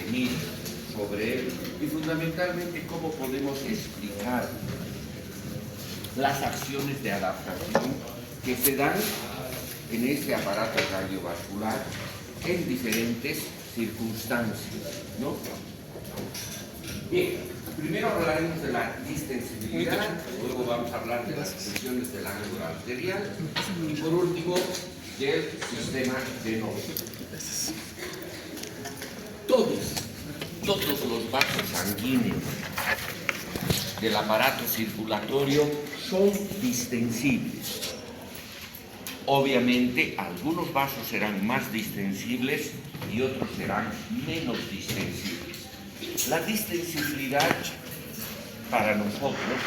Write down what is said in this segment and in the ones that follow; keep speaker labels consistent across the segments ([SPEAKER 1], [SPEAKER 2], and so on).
[SPEAKER 1] intervenir sobre él y fundamentalmente cómo podemos explicar las acciones de adaptación que se dan en este aparato cardiovascular en diferentes circunstancias, ¿no? Bien, primero hablaremos de la distensibilidad, luego vamos a hablar de las presiones del ángulo arterial y por último del sistema venoso. Todos los vasos sanguíneos del aparato circulatorio son distensibles. Obviamente, algunos vasos serán más distensibles y otros serán menos distensibles. La distensibilidad para nosotros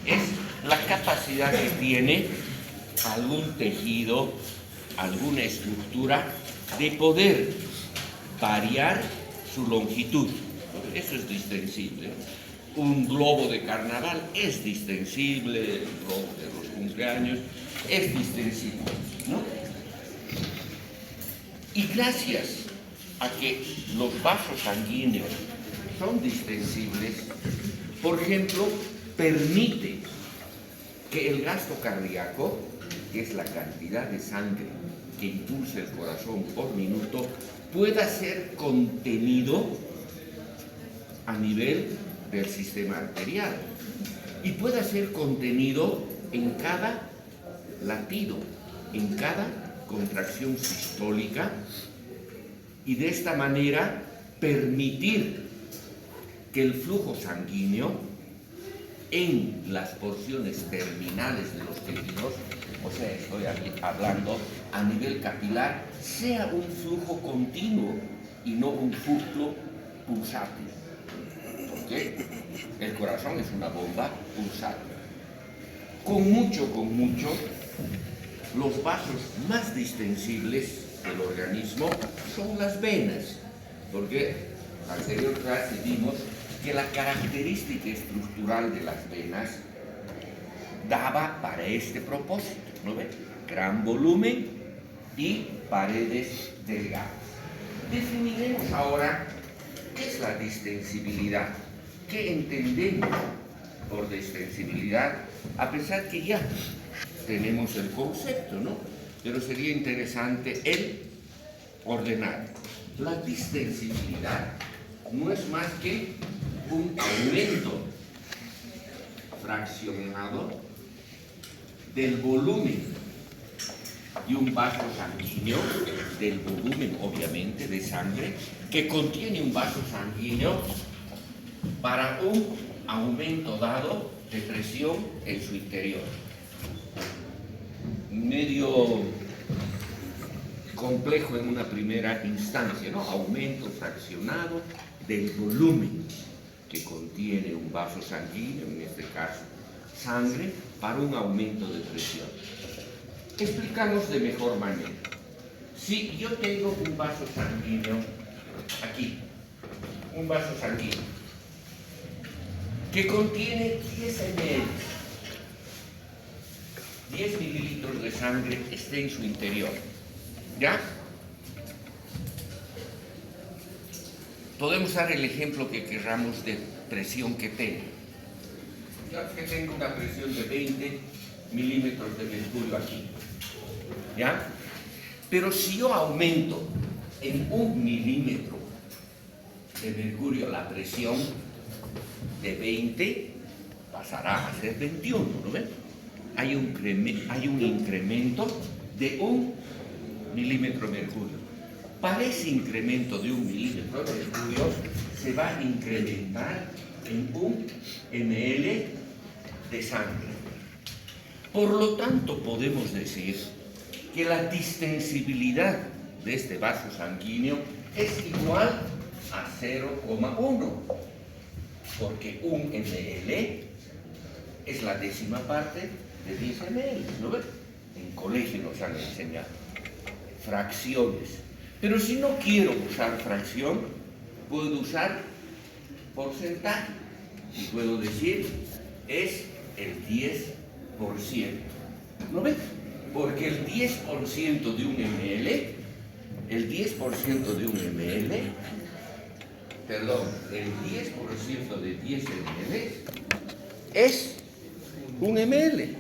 [SPEAKER 1] es la capacidad que tiene algún tejido, alguna estructura, de poder variar su longitud. Eso es distensible. Un globo de carnaval es distensible, el globo de los cumpleaños es distensible, ¿no? Y gracias a que los vasos sanguíneos son distensibles, por ejemplo, permite que el gasto cardíaco, que es la cantidad de sangre que impulsa el corazón por minuto, pueda ser contenido a nivel del sistema arterial y pueda ser contenido en cada latido, en cada contracción sistólica, y de esta manera permitir que el flujo sanguíneo en las porciones terminales de los tejidos, o sea, estoy hablando a nivel capilar, sea un flujo continuo y no un flujo pulsátil. Porque el corazón es una bomba pulsátil. Con mucho, los vasos más distensibles del organismo son las venas, porque en la anterior clase vimos que la característica estructural de las venas daba para este propósito, ¿no ven? Gran volumen y paredes delgadas. Definiremos ahora qué es la distensibilidad, qué entendemos por distensibilidad, a pesar que ya tenemos el concepto, ¿no? Pero sería interesante el ordenar. La distensibilidad no es más que un aumento fraccionado del volumen de un vaso sanguíneo, del volumen obviamente de sangre que contiene un vaso sanguíneo para un aumento dado de presión en su interior. Medio complejo en una primera instancia, ¿no? Aumento fraccionado del volumen que contiene un vaso sanguíneo, en este caso sangre, para un aumento de presión. Explicamos de mejor manera. Si yo tengo un vaso sanguíneo aquí, un vaso sanguíneo que contiene 10 ml, 10 mililitros de sangre está en su interior, ¿ya? Podemos dar el ejemplo que querramos de presión que tengo. Yo que tengo una presión de 20 milímetros de mercurio aquí, ¿ya? Pero si yo aumento en 1 milímetro de mercurio la presión, de 20 pasará a ser 21, ¿no ven? Hay un incremento de 1 milímetro de mercurio. Para ese incremento de 1 milímetro de mercurio se va a incrementar en 1 ml de sangre. Por lo tanto, podemos decir que la distensibilidad de este vaso sanguíneo es igual a 0,1, porque 1 ml es la décima parte de 10 ml, ¿no ves? En colegio nos han enseñado fracciones. Pero si no quiero usar fracción, puedo usar porcentaje y puedo decir es el 10%, ¿no ves? Porque el 10% de 1 ml, perdón, el 10% de 10 ml es un ml.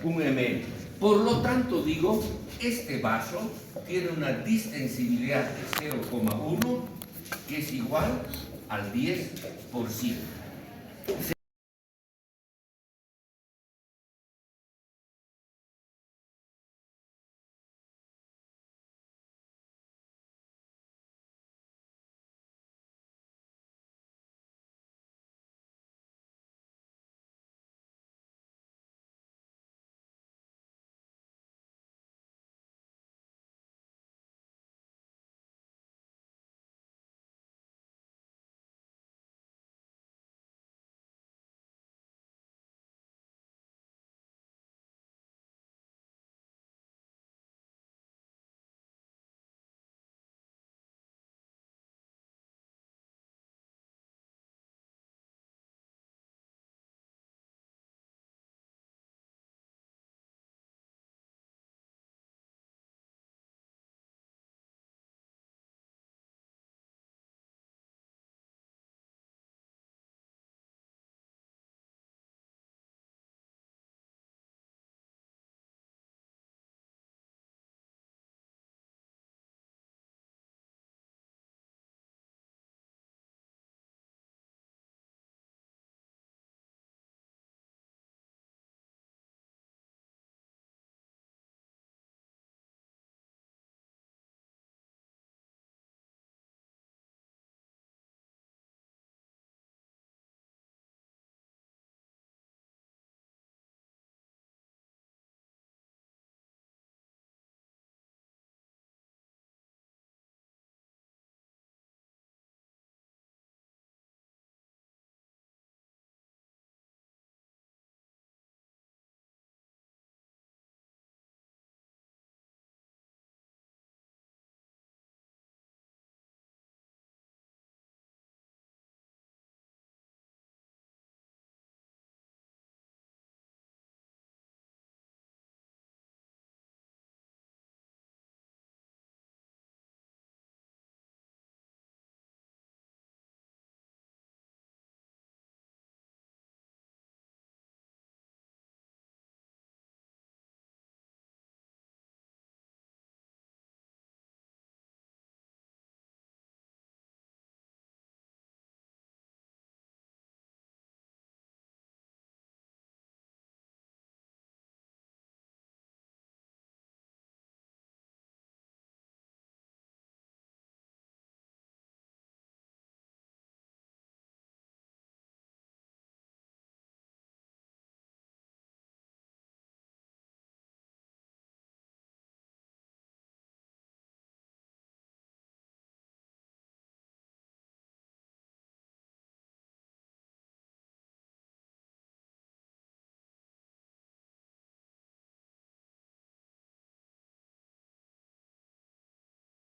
[SPEAKER 1] Un ml. Por lo tanto, digo, este vaso tiene una distensibilidad de 0,1 que es igual al 10%.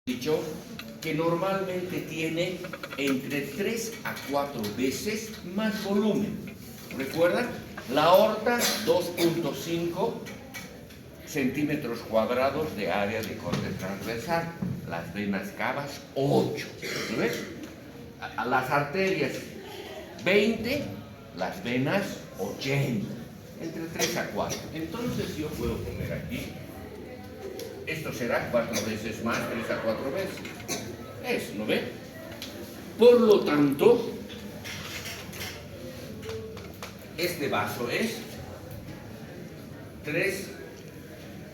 [SPEAKER 1] Dicho que normalmente tiene entre 3 a 4 veces más volumen. ¿Recuerdan? La aorta, 2.5 centímetros cuadrados de área de corte transversal. Las venas cavas, 8. ¿Lo ves? A las arterias, 20. Las venas, 80. Entre 3 a 4. Entonces yo puedo poner aquí. Esto será 4 veces más, 3 a 4 veces. Eso, ¿no ve? Por lo tanto, este vaso es 3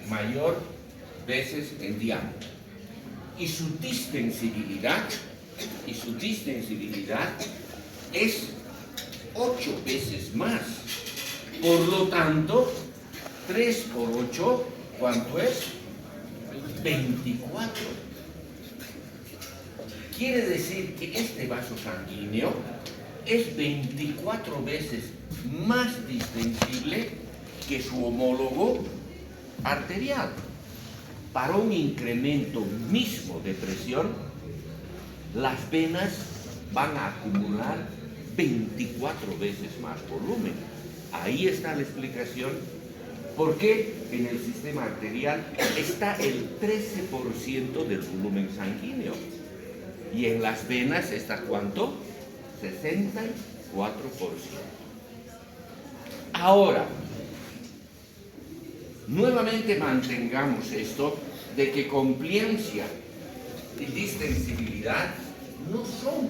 [SPEAKER 1] mayor veces en diámetro. Y su distensibilidad es 8 veces más. Por lo tanto, 3 por 8, ¿cuánto es? 24. Quiere decir que este vaso sanguíneo es 24 veces más distensible que su homólogo arterial. Para un incremento mismo de presión, las venas van a acumular 24 veces más volumen. Ahí está la explicación. Porque en el sistema arterial está el 13% del volumen sanguíneo. Y en las venas está ¿cuánto? 64%. Ahora, nuevamente mantengamos esto de que compliancia y distensibilidad no son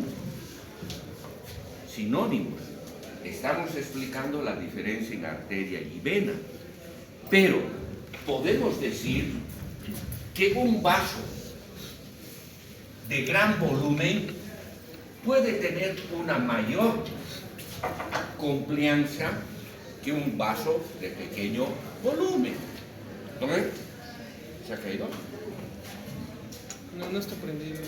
[SPEAKER 1] sinónimos. Estamos explicando la diferencia en arteria y vena, pero podemos decir que un vaso de gran volumen puede tener una mayor compliancia que un vaso de pequeño volumen. ¿No ves? ¿Se ha caído?
[SPEAKER 2] No está prendido.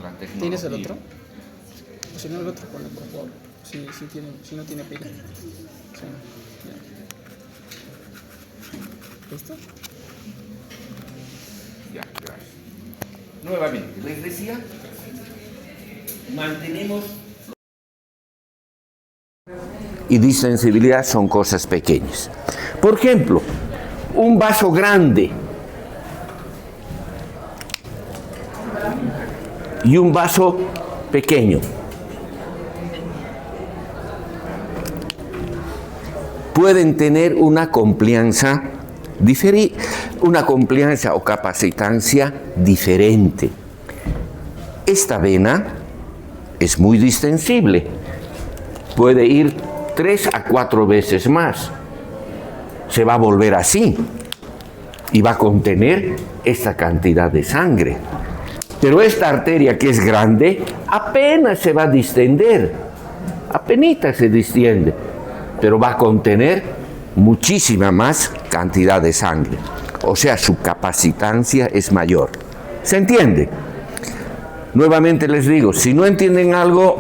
[SPEAKER 1] La tecnología.
[SPEAKER 2] ¿Tienes el otro? O si no, el otro ponle, por favor. Si no tiene pila. Sí, ya. ¿Listo?
[SPEAKER 1] Ya, gracias. Nuevamente, les decía, mantenemos... Y distensibilidad son cosas pequeñas. Por ejemplo, un vaso grande y un vaso pequeño. Pueden tener una complianza o capacitancia diferente. Esta vena es muy distensible. Puede ir 3 a 4 veces más. Se va a volver así y va a contener esta cantidad de sangre. Pero esta arteria, que es grande, apenas se va a distender, apenas se distiende, pero va a contener muchísima más cantidad de sangre. O sea, su capacitancia es mayor. ¿Se entiende? Nuevamente les digo, si no entienden algo,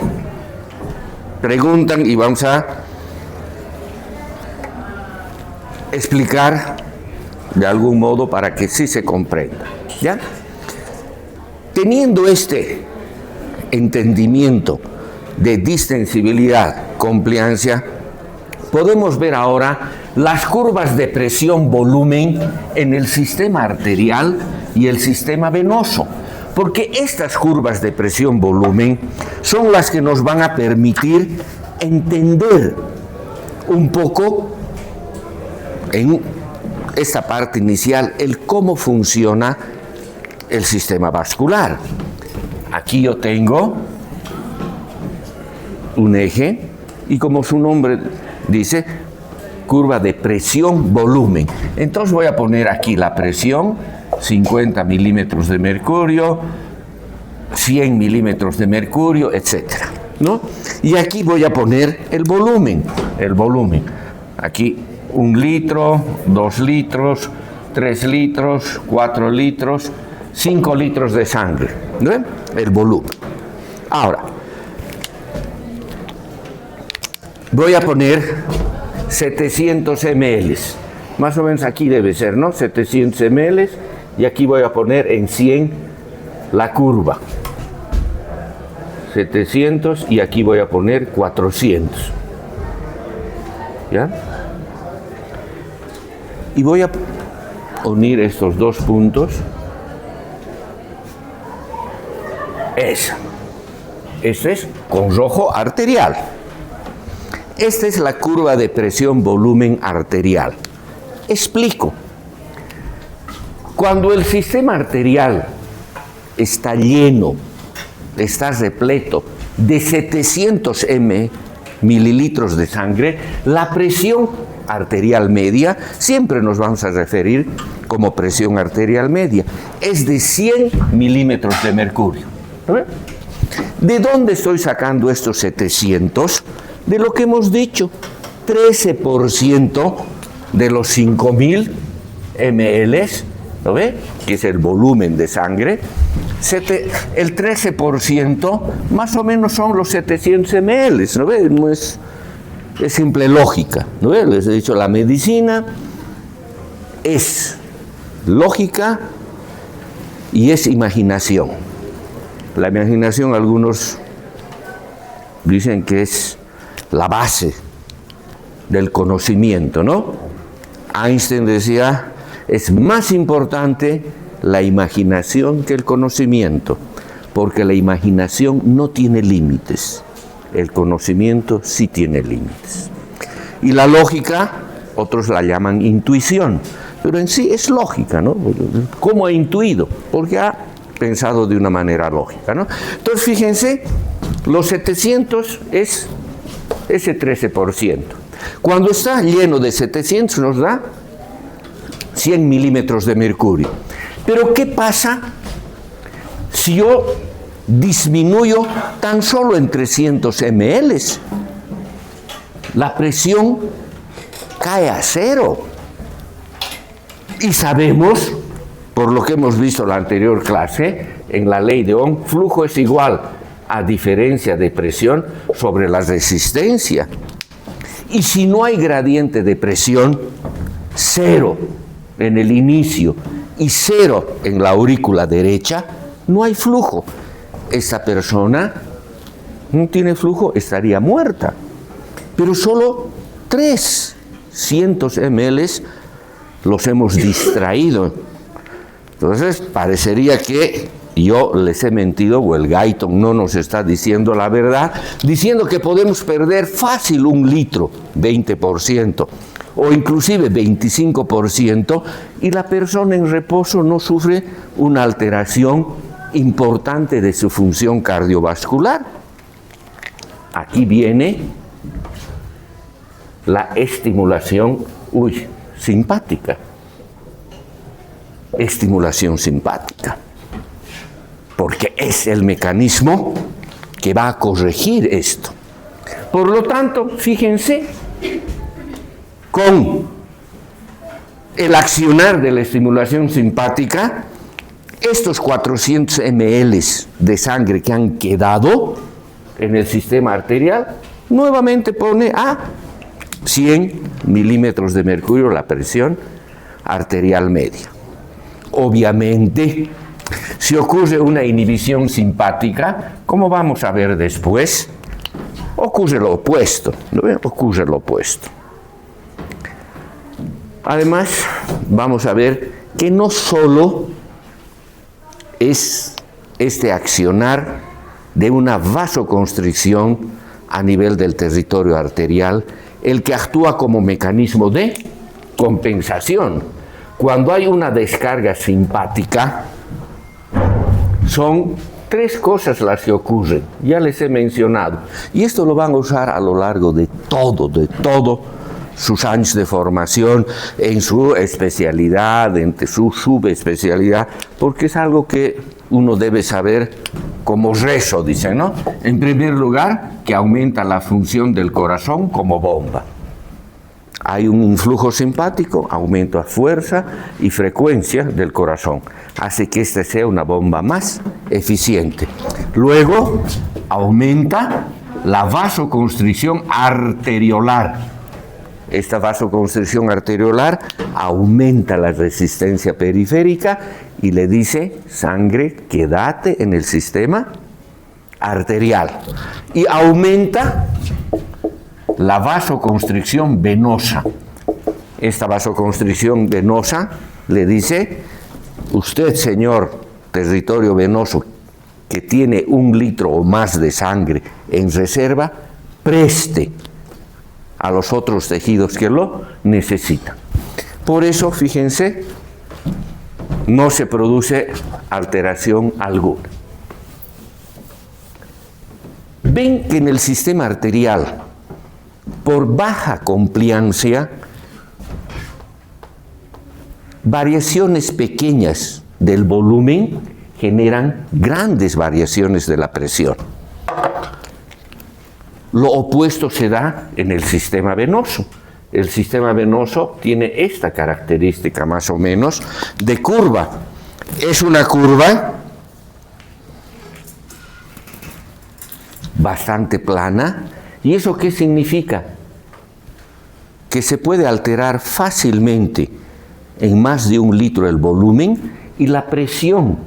[SPEAKER 1] preguntan y vamos a explicar de algún modo para que sí se comprenda. ¿Ya? Teniendo este entendimiento de distensibilidad, compliancia, podemos ver ahora las curvas de presión-volumen en el sistema arterial y el sistema venoso, porque estas curvas de presión-volumen son las que nos van a permitir entender un poco en esta parte inicial el cómo funciona el sistema vascular. Aquí yo tengo un eje y, como su nombre dice, curva de presión-volumen. Entonces voy a poner aquí la presión, 50 milímetros de mercurio, 100 milímetros de mercurio, etcétera, ¿no? Y aquí voy a poner el volumen. Aquí 1 litro, 2 litros, 3 litros, 4 litros, 5 litros de sangre, ¿no? El volumen. Ahora, voy a poner 700 ml. Más o menos aquí debe ser, ¿no? 700 ml. Y aquí voy a poner en 100 la curva. 700 y aquí voy a poner 400. ¿Ya? Y voy a unir estos dos puntos. Este es con rojo arterial. Esta es la curva de presión-volumen arterial. Explico. Cuando el sistema arterial está lleno, está repleto de 700 mililitros de sangre, la presión arterial media, siempre nos vamos a referir como presión arterial media, es de 100 milímetros de mercurio. ¿De dónde estoy sacando estos 700? De lo que hemos dicho, 13% de los 5.000 ml, ¿lo ve? Que es el volumen de sangre, el 13% más o menos son los 700 ml, ¿no ve? No es simple lógica, ¿no ve? Les he dicho, la medicina es lógica y es imaginación. La imaginación, algunos dicen que es la base del conocimiento, ¿no? Einstein decía, es más importante la imaginación que el conocimiento, porque la imaginación no tiene límites, el conocimiento sí tiene límites. Y la lógica, otros la llaman intuición, pero en sí es lógica, ¿no? ¿Cómo ha intuido? Porque ha pensado de una manera lógica, ¿no? Entonces, fíjense, los 700 es ese 13%. Cuando está lleno de 700 nos da 100 milímetros de mercurio. Pero ¿qué pasa si yo disminuyo tan solo en 300 ml? La presión cae a cero. Y sabemos, por lo que hemos visto en la anterior clase, en la ley de Ohm, flujo es igual a diferencia de presión sobre la resistencia. Y si no hay gradiente de presión, cero en el inicio y cero en la aurícula derecha, no hay flujo. Esta persona no tiene flujo, estaría muerta. Pero solo 300 ml los hemos distraído. Entonces, parecería que yo les he mentido, o el Guyton no nos está diciendo la verdad, diciendo que podemos perder fácil 1 litro, 20%, o inclusive 25%, y la persona en reposo no sufre una alteración importante de su función cardiovascular. Aquí viene la estimulación, simpática. Estimulación simpática. Porque es el mecanismo que va a corregir esto. Por lo tanto, fíjense, con el accionar de la estimulación simpática, estos 400 ml de sangre que han quedado en el sistema arterial, nuevamente pone a 100 milímetros de mercurio la presión arterial media. Obviamente, si ocurre una inhibición simpática, como vamos a ver después, ocurre lo opuesto, ¿no? Ocurre lo opuesto. Además, vamos a ver que no solo es este accionar de una vasoconstricción a nivel del territorio arterial el que actúa como mecanismo de compensación. Cuando hay una descarga simpática, son 3 cosas las que ocurren, ya les he mencionado, y esto lo van a usar a lo largo de todo sus años de formación, en su especialidad, en su subespecialidad, porque es algo que uno debe saber como rezo, dicen, ¿no? En primer lugar, que aumenta la función del corazón como bomba. Hay un influjo simpático, aumenta fuerza y frecuencia del corazón, hace que esta sea una bomba más eficiente. Luego, aumenta la vasoconstricción arteriolar. Esta vasoconstricción arteriolar aumenta la resistencia periférica y le dice, sangre, quédate en el sistema arterial. Y aumenta la vasoconstricción venosa. Esta vasoconstricción venosa le dice, usted, señor territorio venoso, que tiene 1 litro o más de sangre en reserva, preste a los otros tejidos que lo necesitan. Por eso, fíjense, no se produce alteración alguna. Ven que en el sistema arterial, por baja compliancia, variaciones pequeñas del volumen generan grandes variaciones de la presión. Lo opuesto se da en el sistema venoso. El sistema venoso tiene esta característica más o menos de curva. Es una curva bastante plana. ¿Y eso qué significa? Que se puede alterar fácilmente en más de 1 litro el volumen y la presión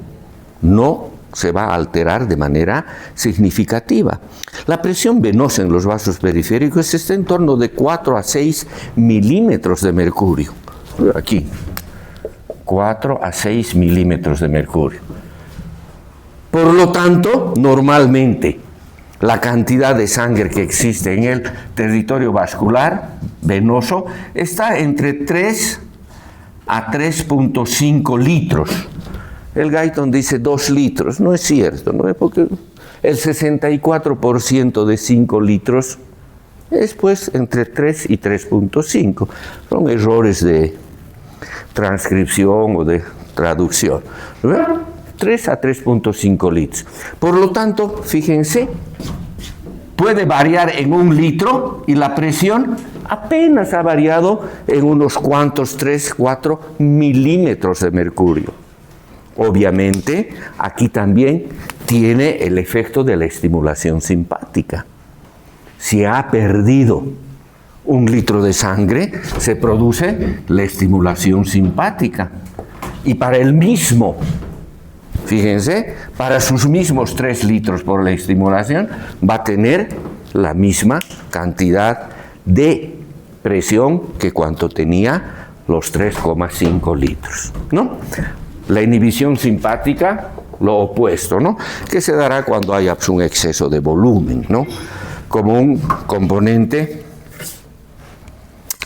[SPEAKER 1] no se va a alterar de manera significativa. La presión venosa en los vasos periféricos está en torno de 4 a 6 milímetros de mercurio. Aquí, 4 a 6 milímetros de mercurio. Por lo tanto, normalmente, la cantidad de sangre que existe en el territorio vascular venoso está entre 3 a 3.5 litros. El Guyton dice 2 litros, no es cierto, ¿no? Porque el 64% de 5 litros es pues entre 3 y 3.5. Son errores de transcripción o de traducción. ¿No? 3 a 3.5 litros. Por lo tanto, fíjense, puede variar en 1 litro y la presión apenas ha variado en unos cuantos 3, 4 milímetros de mercurio. Obviamente, aquí también tiene el efecto de la estimulación simpática. Si ha perdido 1 litro de sangre, se produce la estimulación simpática. Y para el mismo, fíjense, para sus mismos 3 litros por la estimulación, va a tener la misma cantidad de presión que cuando tenía los 3,5 litros, ¿no? La inhibición simpática, lo opuesto, ¿no? Que se dará cuando haya pues, un exceso de volumen, ¿no? Como un componente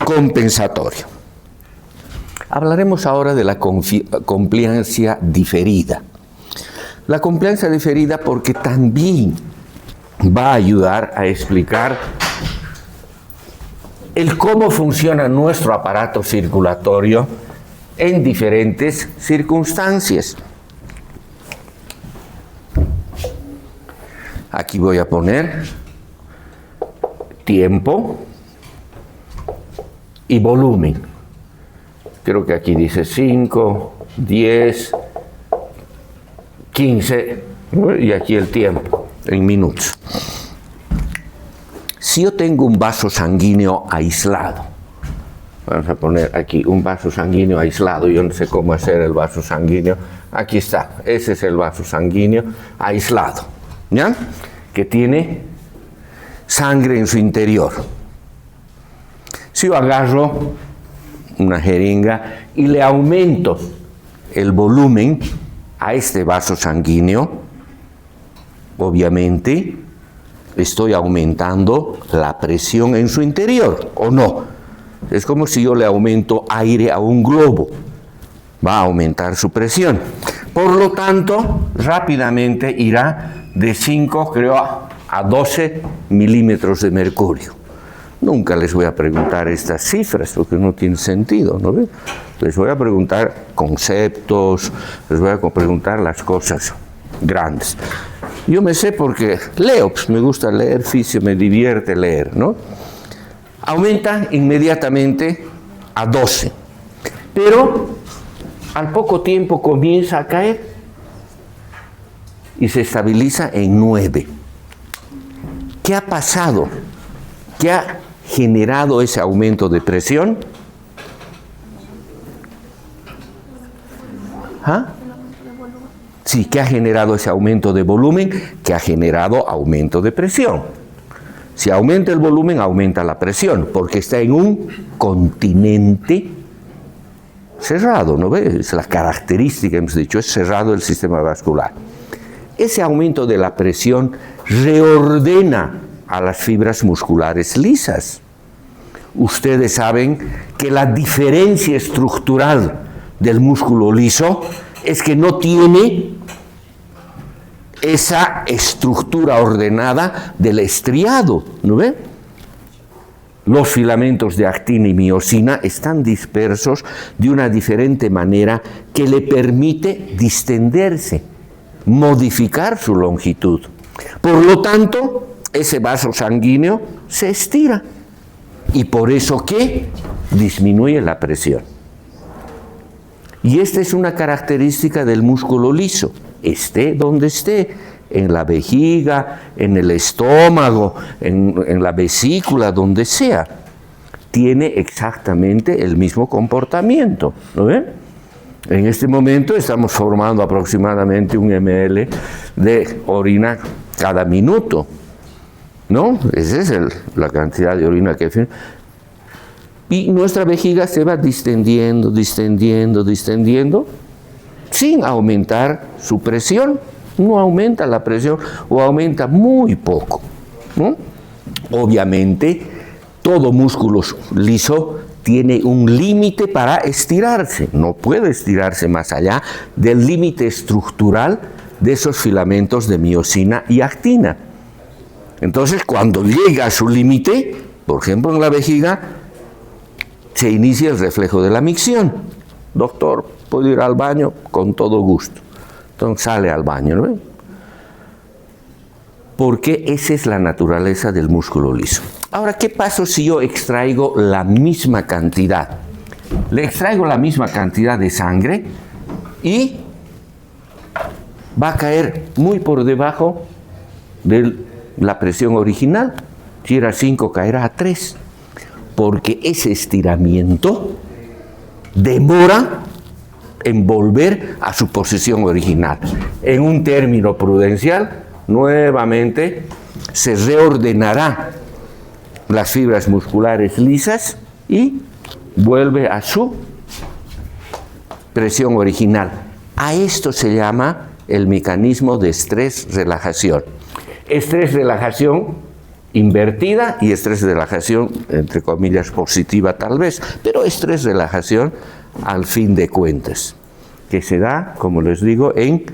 [SPEAKER 1] compensatorio. Hablaremos ahora de la compliancia diferida. La compliancia diferida porque también va a ayudar a explicar el cómo funciona nuestro aparato circulatorio en diferentes circunstancias. Aquí voy a poner tiempo y volumen. Creo que aquí dice 5, 10, 15, y aquí el tiempo, en minutos. Si yo tengo un vaso sanguíneo aislado, vamos a poner aquí un vaso sanguíneo aislado, yo no sé cómo hacer el vaso sanguíneo, aquí está, ese es el vaso sanguíneo aislado, ¿ya? Que tiene sangre en su interior. Si yo agarro una jeringa y le aumento el volumen a este vaso sanguíneo, obviamente estoy aumentando la presión en su interior, ¿o no? Es como si yo le aumento aire a un globo, va a aumentar su presión. Por lo tanto, rápidamente irá de 5, creo, a 12 milímetros de mercurio. Nunca les voy a preguntar estas cifras porque no tiene sentido, ¿no ven? Les voy a preguntar conceptos, les voy a preguntar las cosas grandes. Yo me sé porque leo, pues me gusta leer, fisio, me divierte leer, ¿no? Aumenta inmediatamente a 12, pero al poco tiempo comienza a caer y se estabiliza en 9. ¿Qué ha pasado? ¿Qué ha generado ese aumento de presión? ¿Ah? Sí, ¿qué ha generado ese aumento de volumen? Que ha generado aumento de presión. Si aumenta el volumen, aumenta la presión, porque está en un continente cerrado, ¿no ves? Es la característica, hemos dicho, es cerrado el sistema vascular. Ese aumento de la presión reordena a las fibras musculares lisas. Ustedes saben que la diferencia estructural del músculo liso es que no tiene esa estructura ordenada del estriado, ¿no ve? Los filamentos de actina y miosina están dispersos de una diferente manera que le permite distenderse, modificar su longitud. Por lo tanto, ese vaso sanguíneo se estira y por eso que disminuye la presión. Y esta es una característica del músculo liso, esté donde esté, en la vejiga, en el estómago, en la vesícula, donde sea. Tiene exactamente el mismo comportamiento, ¿no ven? En este momento estamos formando aproximadamente 1 ml de orina cada minuto, ¿no? Esa es la cantidad de orina que... Y nuestra vejiga se va distendiendo, distendiendo, distendiendo, sin aumentar su presión. No aumenta la presión o aumenta muy poco, ¿no? Obviamente, todo músculo liso tiene un límite para estirarse. No puede estirarse más allá del límite estructural de esos filamentos de miosina y actina. Entonces, cuando llega a su límite, por ejemplo en la vejiga, se inicia el reflejo de la micción. Doctor, ¿puedo ir al baño? Con todo gusto. Entonces sale al baño, ¿no? Porque esa es la naturaleza del músculo liso. Ahora, ¿qué pasa si yo extraigo la misma cantidad? Le extraigo la misma cantidad de sangre y va a caer muy por debajo de la presión original. Si era 5, caerá a 3. Porque ese estiramiento demora en volver a su posición original. En un término prudencial, nuevamente se reordenará las fibras musculares lisas y vuelve a su presión original. A esto se llama el mecanismo de estrés-relajación. Estrés-relajación invertida y estrés-relajación, entre comillas, positiva tal vez, pero estrés-relajación al fin de cuentas, que se da, como les digo, en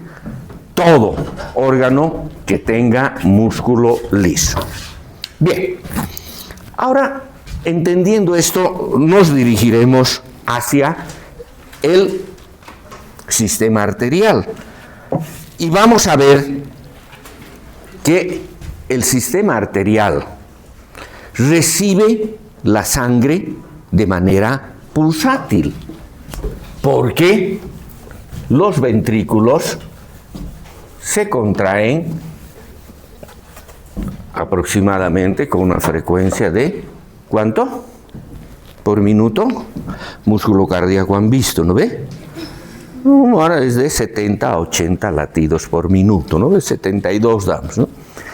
[SPEAKER 1] todo órgano que tenga músculo liso. Bien, ahora, entendiendo esto, nos dirigiremos hacia el sistema arterial y vamos a ver que el sistema arterial recibe la sangre de manera pulsátil, porque los ventrículos se contraen aproximadamente con una frecuencia de, ¿cuánto? Por minuto. Músculo cardíaco han visto, ¿no ve? Ahora es de 70 a 80 latidos por minuto, ¿no? De 72 damos, ¿no?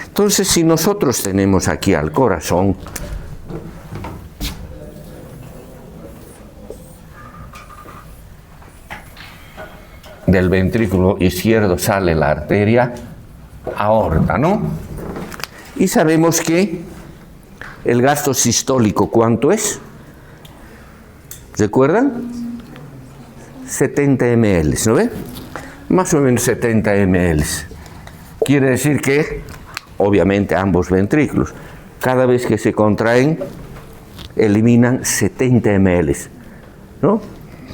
[SPEAKER 1] Entonces, si nosotros tenemos aquí al corazón, del ventrículo izquierdo sale la arteria aorta, ¿no? Y sabemos que el gasto sistólico, ¿cuánto es? ¿Recuerdan? 70 ml, ¿no ve? Más o menos 70 ml. Quiere decir que, obviamente, ambos ventrículos, cada vez que se contraen, eliminan 70 ml, ¿no?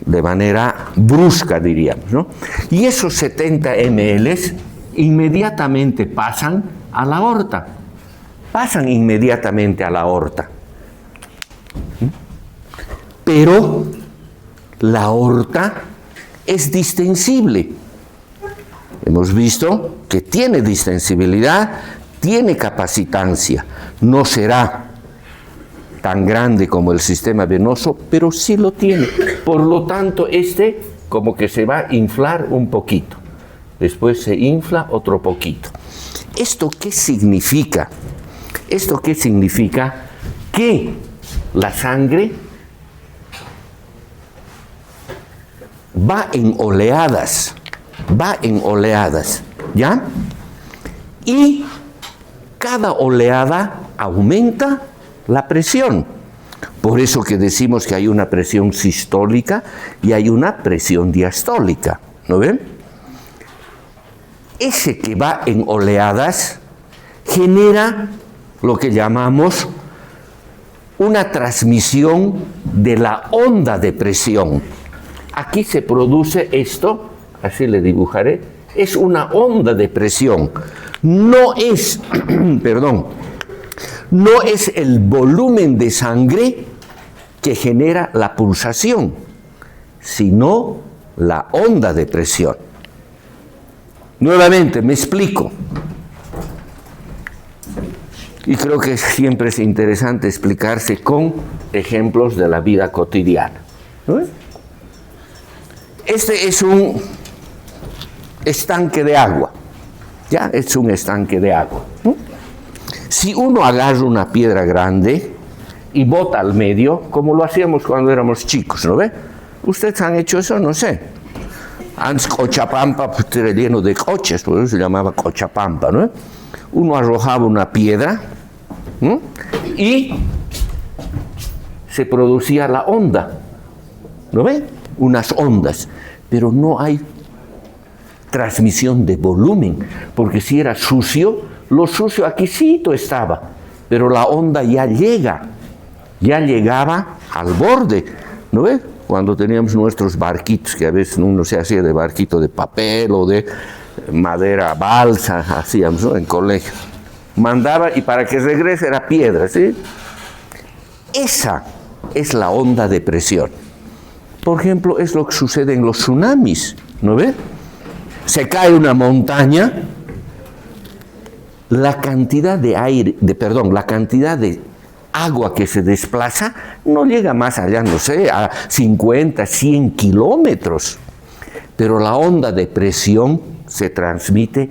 [SPEAKER 1] De manera brusca, diríamos, ¿no? Y esos 70 ml inmediatamente pasan a la aorta. Pasan inmediatamente a la aorta. Pero la aorta es distensible. Hemos visto que tiene distensibilidad, tiene capacitancia. No será tan grande como el sistema venoso, pero sí lo tiene. Por lo tanto, este como que se va a inflar un poquito. Después se infla otro poquito. ¿Esto qué significa? ¿Esto qué significa? Que la sangre va en oleadas, ¿ya? Y cada oleada aumenta la presión. Por eso que decimos que hay una presión sistólica y hay una presión diastólica, ¿no ven? Ese que va en oleadas genera lo que llamamos una transmisión de la onda de presión. Aquí se produce esto, así le dibujaré, es una onda de presión. No es, no es el volumen de sangre que genera la pulsación, sino la onda de presión. Nuevamente, me explico. Y creo que siempre es interesante explicarse con ejemplos de la vida cotidiana, ¿no? Este es un estanque de agua, ¿ya? Es un estanque de agua, ¿no? Si uno agarra una piedra grande y bota al medio, como lo hacíamos cuando éramos chicos, ¿no ve? ¿Ustedes han hecho eso? No sé. Antes Cochabamba pues, era lleno de coches, por eso se llamaba Cochabamba, ¿no? Uno arrojaba una piedra, ¿no? Y se producía la onda, ¿no ve? Unas ondas, pero no hay transmisión de volumen, porque si era sucio, lo sucio aquícito estaba, pero la onda ya llegaba al borde, ¿no ve? Cuando teníamos nuestros barquitos, que a veces uno se hacía de barquito de papel o de madera balsa, hacíamos, ¿no? En colegio. Mandaba y para que regrese era piedra, ¿sí? Esa es la onda de presión. Por ejemplo, es lo que sucede en los tsunamis, ¿no ve? Se cae una montaña, la cantidad de agua que se desplaza no llega más allá, no sé, a 50, 100 kilómetros. Pero la onda de presión se transmite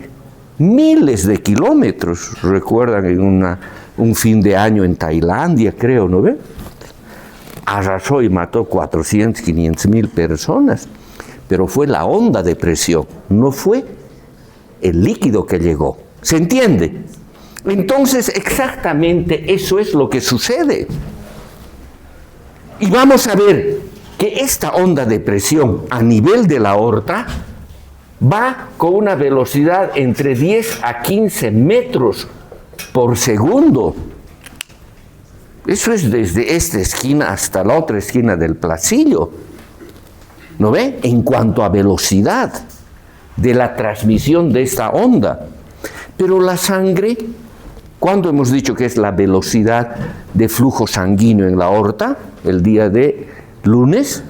[SPEAKER 1] miles de kilómetros. Recuerdan en un fin de año en Tailandia, creo, ¿no ve? Arrasó y mató 400, 500 mil personas. Pero fue la onda de presión, no fue el líquido que llegó. ¿Se entiende? Entonces, exactamente eso es lo que sucede. Y vamos a ver que esta onda de presión a nivel de la aorta va con una velocidad entre 10 a 15 metros por segundo. Eso es desde esta esquina hasta la otra esquina del placillo. ¿No ve? En cuanto a velocidad de la transmisión de esta onda. Pero la sangre, ¿cuándo hemos dicho que es la velocidad de flujo sanguíneo en la aorta? El día de lunes.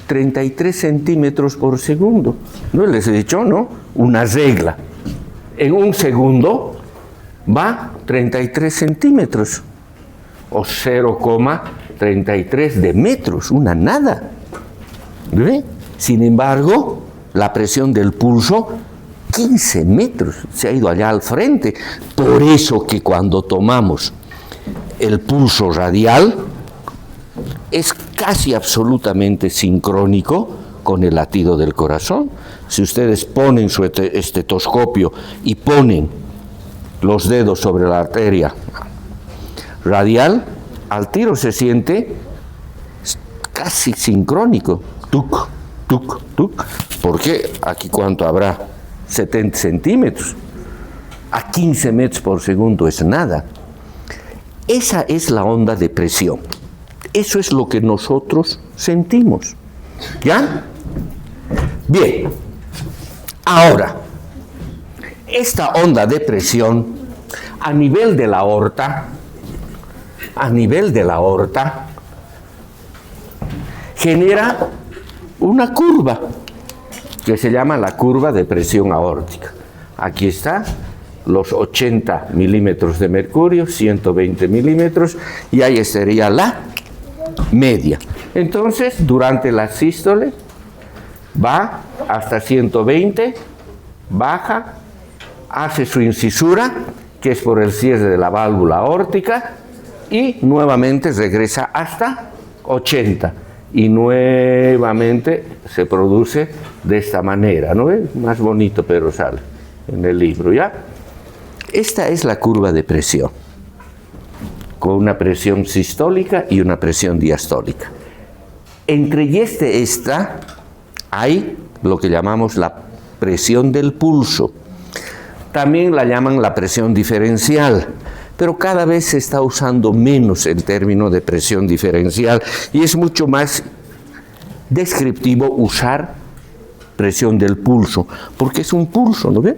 [SPEAKER 1] 33 centímetros por segundo. ¿No les he dicho, no? Una regla. En un segundo va 33 centímetros. O 0,33 de metros, una nada. ¿Ve? Sin embargo, la presión del pulso, 15 metros, se ha ido allá al frente. Por eso que cuando tomamos el pulso radial, es casi absolutamente sincrónico con el latido del corazón. Si ustedes ponen su estetoscopio y ponen los dedos sobre la arteria radial, al tiro se siente casi sincrónico. Tuc, tuc, tuc. Porque aquí cuánto habrá, 70 centímetros. A 15 metros por segundo es nada. Esa es la onda de presión. Eso es lo que nosotros sentimos. ¿Ya? Bien. Ahora, esta onda de presión a nivel de la aorta, genera una curva que se llama la curva de presión aórtica. Aquí está los 80 milímetros de mercurio, 120 milímetros, y ahí sería la media. Entonces, durante la sístole, va hasta 120, baja, hace su incisura, que es por el cierre de la válvula aórtica, y nuevamente regresa hasta 80. Y nuevamente se produce de esta manera, ¿no ves? Más bonito, pero sale en el libro, ¿ya? Esta es la curva de presión, con una presión sistólica y una presión diastólica. Entre esta hay lo que llamamos la presión del pulso. También la llaman la presión diferencial, pero cada vez se está usando menos el término de presión diferencial y es mucho más descriptivo usar presión del pulso, porque es un pulso, ¿no ve?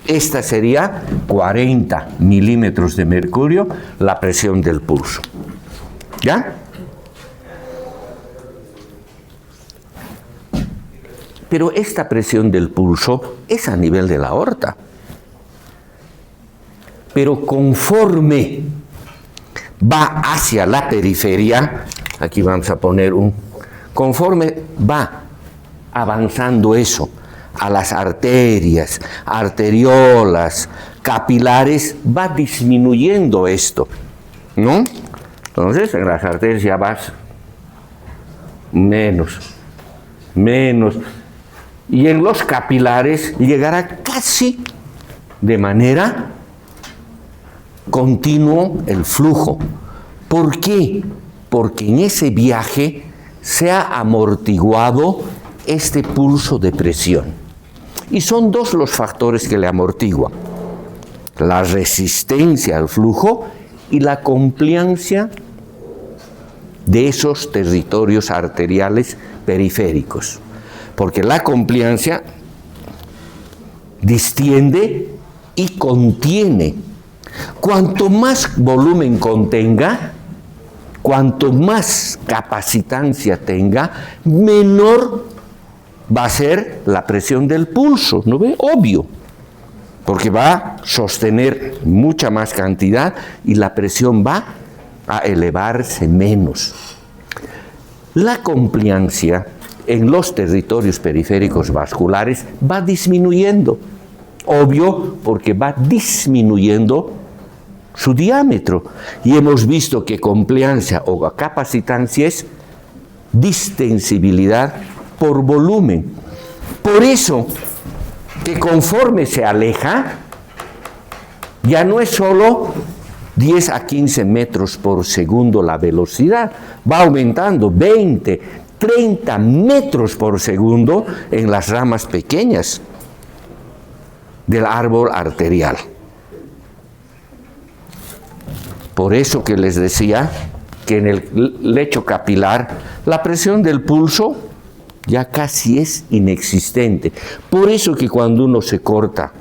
[SPEAKER 1] Esta sería 40 milímetros de mercurio, la presión del pulso. ¿Ya? Pero esta presión del pulso es a nivel de la aorta. Pero conforme va hacia la periferia, aquí vamos a poner conforme va avanzando eso, a las arterias, arteriolas, capilares va disminuyendo esto, ¿no? Entonces, en las arterias ya vas menos. Y en los capilares llegará casi de manera continuo el flujo. ¿Por qué? Porque en ese viaje se ha amortiguado este pulso de presión. Y son dos los factores que le amortiguan: la resistencia al flujo y la compliancia de esos territorios arteriales periféricos. Porque la compliancia distiende y contiene. Cuanto más volumen contenga, cuanto más capacitancia tenga, menor va a ser la presión del pulso, ¿no ve? Obvio, porque va a sostener mucha más cantidad y la presión va a elevarse menos. La compliancia en los territorios periféricos vasculares va disminuyendo, obvio, porque va disminuyendo su diámetro. Y hemos visto que compliancia o capacitancia es distensibilidad por volumen. Por eso que conforme se aleja, ya no es solo 10 a 15 metros por segundo la velocidad, va aumentando 20, 30 metros por segundo en las ramas pequeñas del árbol arterial. Por eso que les decía que en el lecho capilar la presión del pulso ya casi es inexistente. Por eso que cuando uno se corta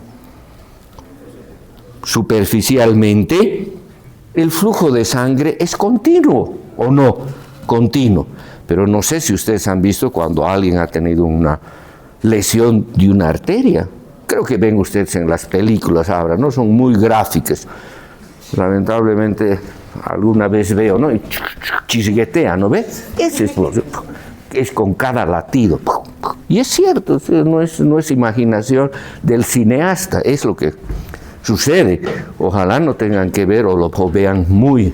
[SPEAKER 1] superficialmente, el flujo de sangre es continuo, ¿o no? Continuo. Pero no sé si ustedes han visto cuando alguien ha tenido una lesión de una arteria. Creo que ven ustedes en las películas ahora, ¿no? Son muy gráficas. Lamentablemente alguna vez veo, ¿no? Y chisguetea, ¿no ves? Ese es con cada latido. Y es cierto, no es imaginación del cineasta, es lo que sucede. Ojalá no tengan que ver o lo vean muy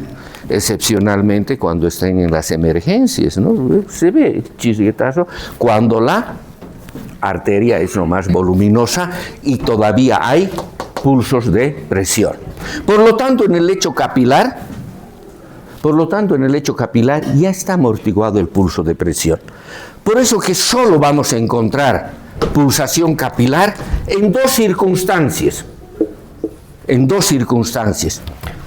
[SPEAKER 1] excepcionalmente cuando estén en las emergencias, ¿no? Se ve chisguetazo cuando la arteria es lo más voluminosa y todavía hay pulsos de presión. Por lo tanto, en el lecho capilar ya está amortiguado el pulso de presión. Por eso que solo vamos a encontrar pulsación capilar en dos circunstancias.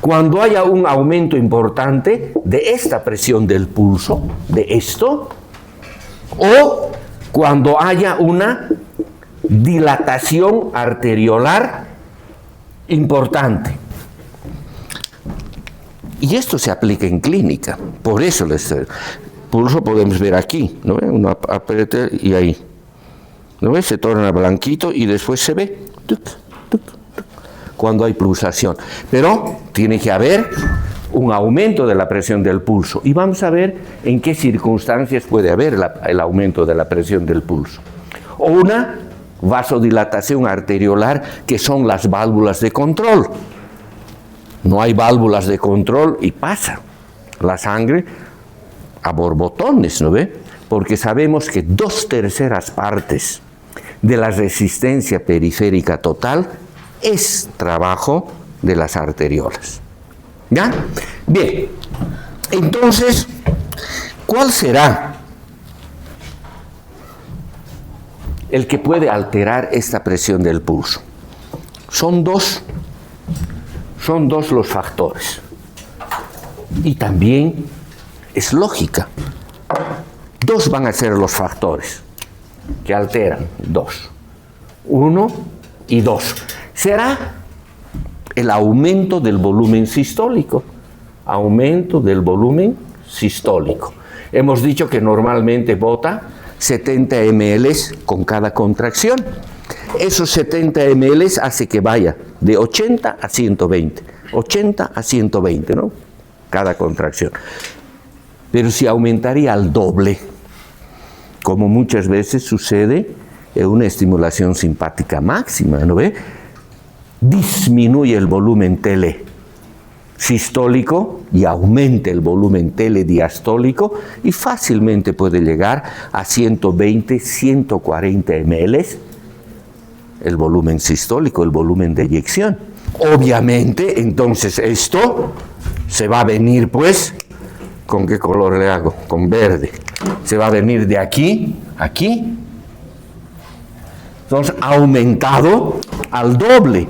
[SPEAKER 1] Cuando haya un aumento importante de esta presión del pulso, de esto, o cuando haya una dilatación arteriolar importante. Y esto se aplica en clínica. Por eso el pulso podemos ver aquí, ¿no ve? Uno aprieta y ahí, ¿no ve? Se torna blanquito y después se ve cuando hay pulsación. Pero tiene que haber un aumento de la presión del pulso. Y vamos a ver en qué circunstancias puede haber el aumento de la presión del pulso. O una vasodilatación arteriolar, que son las válvulas de control. No hay válvulas de control y pasa la sangre a borbotones, ¿no ve? Porque sabemos que 2/3 partes de la resistencia periférica total es trabajo de las arteriolas. ¿Ya? Bien, entonces, ¿cuál será el que puede alterar esta presión del pulso? Son dos los factores. Y también es lógica. Dos van a ser los factores que alteran, dos. 1 y 2. Será el aumento del volumen sistólico. Aumento del volumen sistólico. Hemos dicho que normalmente bota 70 ml con cada contracción. Esos 70 ml hace que vaya de 80 a 120. 80 a 120, ¿no? Cada contracción. Pero si aumentaría al doble, como muchas veces sucede en una estimulación simpática máxima, ¿no ve? disminuye el volumen telesistólico y aumenta el volumen telediastólico y fácilmente puede llegar a 120, 140 ml el volumen sistólico, el volumen de eyección. Obviamente, entonces esto se va a venir, pues, ¿con qué color le hago? Con verde. Se va a venir de aquí, aquí. Entonces, aumentado al doble.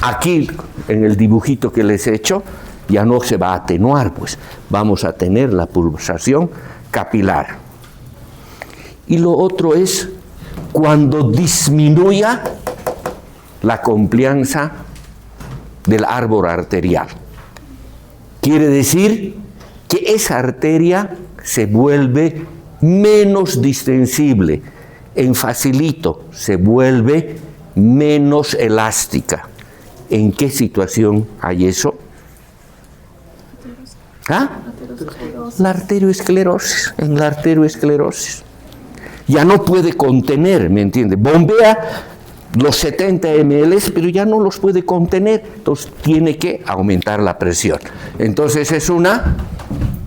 [SPEAKER 1] Aquí, en el dibujito que les he hecho, ya no se va a atenuar, pues. Vamos a tener la pulsación capilar. Y lo otro es cuando disminuya la complianza del árbol arterial. Quiere decir que esa arteria se vuelve menos distensible, en facilito se vuelve menos elástica. ¿En qué situación hay eso? ¿Ah? La arteriosclerosis, en la arteriosclerosis. Ya no puede contener, ¿me entiende? Bombea los 70 ml, pero ya no los puede contener, entonces tiene que aumentar la presión. Entonces es una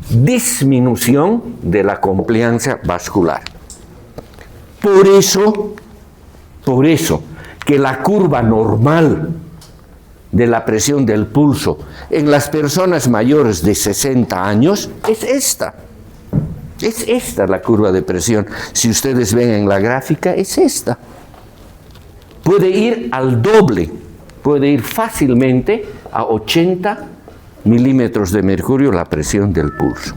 [SPEAKER 1] disminución de la compliancia vascular. Por eso que la curva normal de la presión del pulso en las personas mayores de 60 años es esta. Es esta la curva de presión. Si ustedes ven en la gráfica, es esta. Puede ir al doble, puede ir fácilmente a 80 milímetros de mercurio la presión del pulso.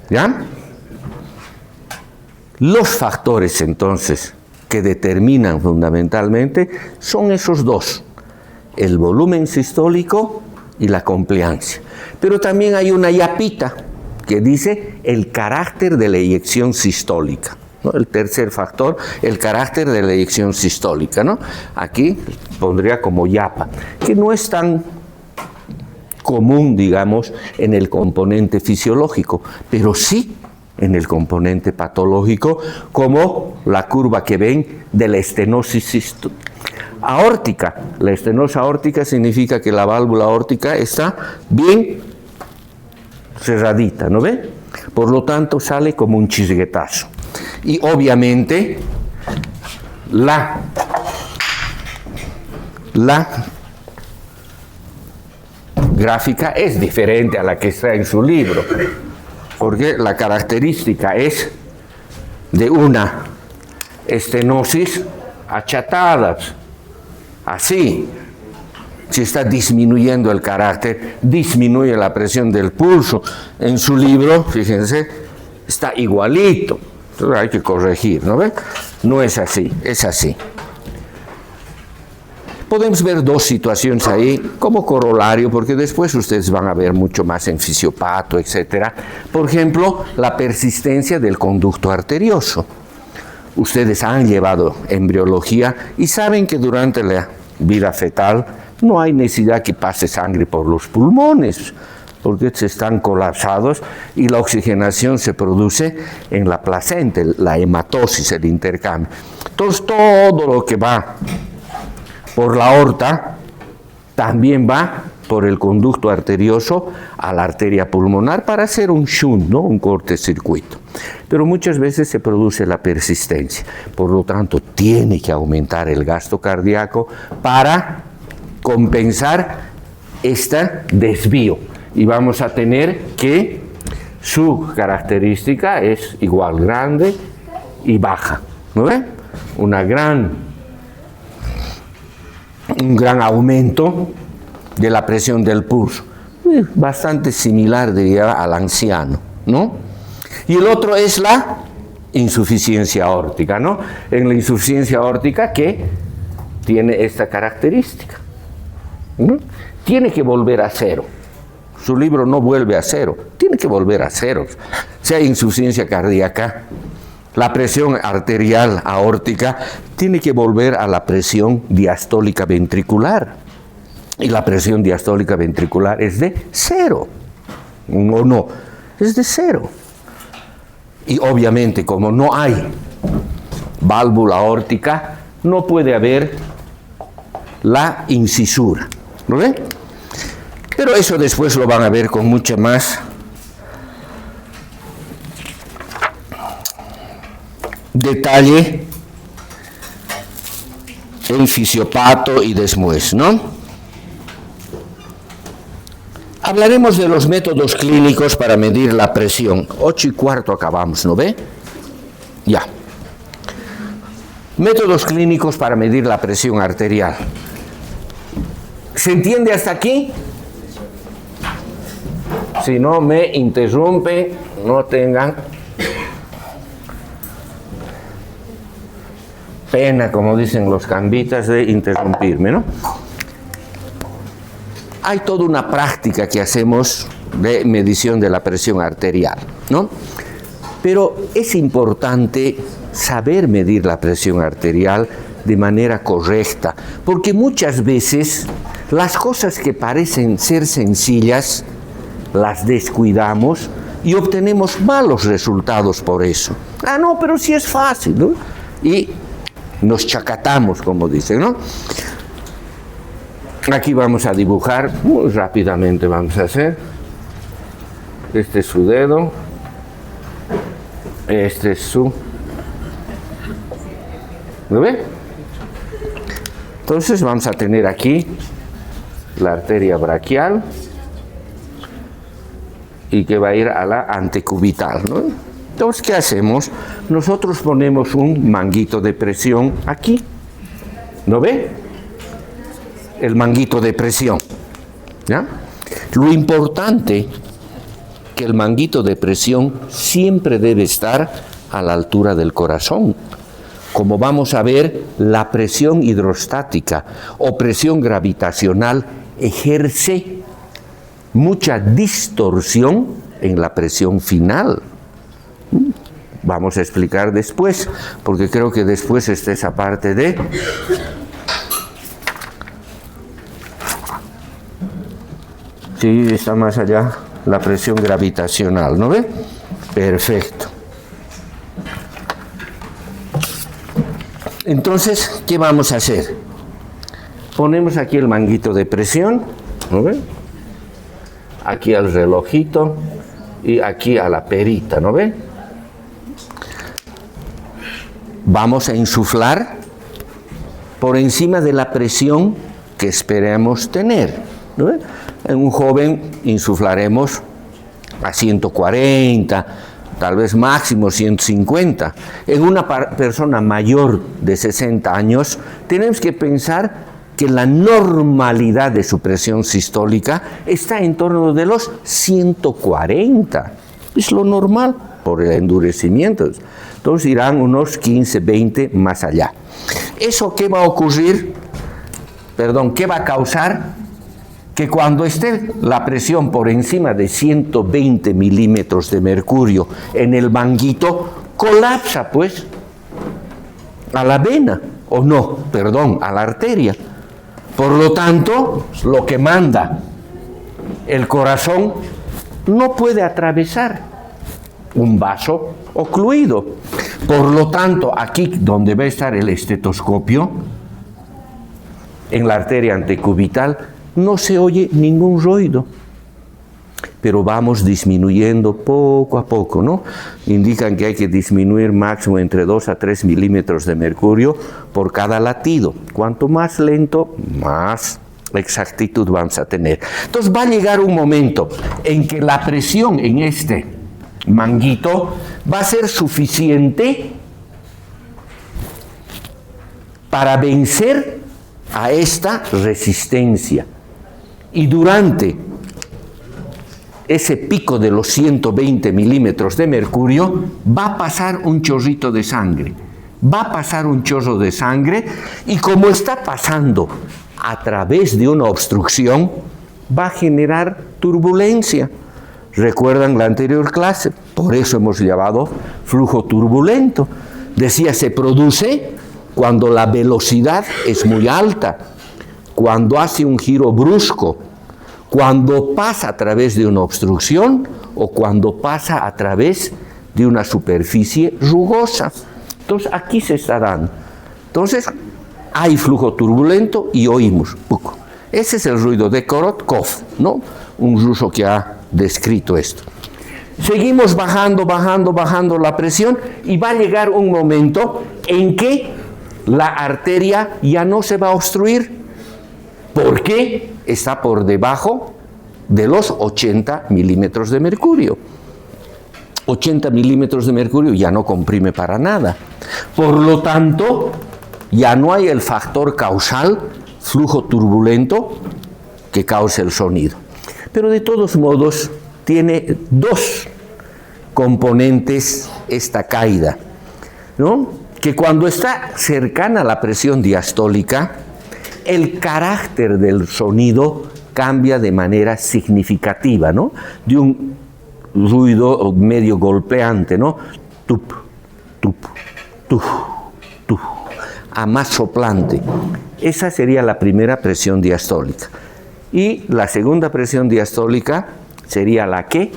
[SPEAKER 1] ¿Ya? Los factores, entonces, que determinan fundamentalmente son esos dos, el volumen sistólico y la compliancia. Pero también hay una yapita que dice el carácter de la eyección sistólica, ¿no? El tercer factor, el carácter de la eyección sistólica, ¿no? Aquí pondría como yapa, que no es tan común, digamos, en el componente fisiológico, pero sí en el componente patológico, como la curva que ven de la estenosis aórtica. La estenosis aórtica significa que la válvula aórtica está bien cerradita, ¿no ve? Por lo tanto, sale como un chisguetazo. Y obviamente, la gráfica es diferente a la que está en su libro, porque la característica es de una estenosis achatada, así. Si está disminuyendo el carácter, disminuye la presión del pulso. En su libro, fíjense, está igualito. Entonces hay que corregir, ¿no ven? No es así, es así. Podemos ver dos situaciones ahí como corolario, porque después ustedes van a ver mucho más en fisiopato, etc. Por ejemplo, la persistencia del conducto arterioso. Ustedes han llevado embriología y saben que durante la vida fetal no hay necesidad que pase sangre por los pulmones, porque están colapsados y la oxigenación se produce en la placenta, la hematosis, el intercambio. Entonces todo lo que va por la aorta también va por el conducto arterioso a la arteria pulmonar para hacer un shunt, ¿no? Un cortocircuito. Pero muchas veces se produce la persistencia, por lo tanto tiene que aumentar el gasto cardíaco para compensar este desvío. Y vamos a tener que su característica es igual grande y baja, ¿no ve? Un gran aumento de la presión del pulso, bastante similar, diría, al anciano, ¿no? Y el otro es la insuficiencia aórtica, ¿no? En la insuficiencia aórtica que tiene esta característica, ¿no? Tiene que volver a cero. Su libro no vuelve a cero, tiene que volver a cero. Si hay insuficiencia cardíaca, la presión arterial aórtica tiene que volver a la presión diastólica ventricular. Y la presión diastólica ventricular es de cero. ¿O no? Es de cero. Y obviamente, como no hay válvula aórtica, no puede haber la incisura. ¿Lo ven? Pero eso después lo van a ver con mucha más detalle en fisiopato y después, ¿no? Hablaremos de los métodos clínicos para medir la presión. 8:15 acabamos, ¿no ve? Ya. Métodos clínicos para medir la presión arterial. ¿Se entiende hasta aquí? Si no me interrumpen, no tengan pena, como dicen los cambitas, de interrumpirme, ¿no? Hay toda una práctica que hacemos de medición de la presión arterial, ¿no? Pero es importante saber medir la presión arterial de manera correcta, porque muchas veces las cosas que parecen ser sencillas las descuidamos y obtenemos malos resultados por eso. Ah, no, pero sí es fácil, ¿no? Y nos chacatamos, como dicen, ¿no? Aquí vamos a dibujar, muy rápidamente vamos a hacer. Este es su dedo, este es su... ¿Lo ve? Entonces vamos a tener aquí la arteria braquial y que va a ir a la antecubital, ¿no? Entonces, ¿qué hacemos? Nosotros ponemos un manguito de presión aquí, ¿no ve? El manguito de presión, ¿ya? Lo importante que el manguito de presión siempre debe estar a la altura del corazón. Como vamos a ver, la presión hidrostática o presión gravitacional ejerce mucha distorsión en la presión final. Vamos a explicar después, porque creo que después está esa parte de... Sí, está más allá la presión gravitacional, ¿no ve? Perfecto. Entonces, ¿qué vamos a hacer? Ponemos aquí el manguito de presión, ¿no ve? Aquí al relojito y aquí a la perita, ¿no ve? Vamos a insuflar por encima de la presión que esperemos tener, ¿no ve? En un joven insuflaremos a 140, tal vez máximo 150. En una persona mayor de 60 años, tenemos que pensar que la normalidad de su presión sistólica está en torno de los 140. Es lo normal por el endurecimiento. Entonces irán unos 15, 20 más allá. ¿Eso qué va a ocurrir? Perdón, ¿qué va a causar? Que cuando esté la presión por encima de 120 milímetros de mercurio en el manguito, colapsa pues a la vena, o no, perdón, a la arteria. Por lo tanto, lo que manda el corazón no puede atravesar un vaso ocluido. Por lo tanto, aquí donde va a estar el estetoscopio, en la arteria antecubital, no se oye ningún ruido, pero vamos disminuyendo poco a poco, ¿no? Indican que hay que disminuir máximo entre 2 a 3 milímetros de mercurio por cada latido. Cuanto más lento, más exactitud vamos a tener. Entonces va a llegar un momento en que la presión en este manguito va a ser suficiente para vencer a esta resistencia. Y durante ese pico de los 120 milímetros de mercurio va a pasar un chorrito de sangre. Va a pasar un chorro de sangre y como está pasando a través de una obstrucción, va a generar turbulencia. ¿Recuerdan la anterior clase? Por eso hemos llamado flujo turbulento. Decía, se produce cuando la velocidad es muy alta, cuando hace un giro brusco, cuando pasa a través de una obstrucción o cuando pasa a través de una superficie rugosa. Entonces, aquí se está dando. Entonces, hay flujo turbulento y oímos. Ese es el ruido de Korotkov, ¿no? Un ruso que ha descrito esto. Seguimos bajando la presión y va a llegar un momento en que la arteria ya no se va a obstruir porque está por debajo de los 80 milímetros de mercurio. 80 milímetros de mercurio ya no comprime para nada. Por lo tanto, ya no hay el factor causal, flujo turbulento, que cause el sonido. Pero de todos modos, tiene dos componentes esta caída, ¿no? Que cuando está cercana a la presión diastólica, el carácter del sonido cambia de manera significativa, ¿no? De un ruido medio golpeante, ¿no? Tup, tup, tuf, tuf, a más soplante. Esa sería la primera presión diastólica. Y la segunda presión diastólica sería la que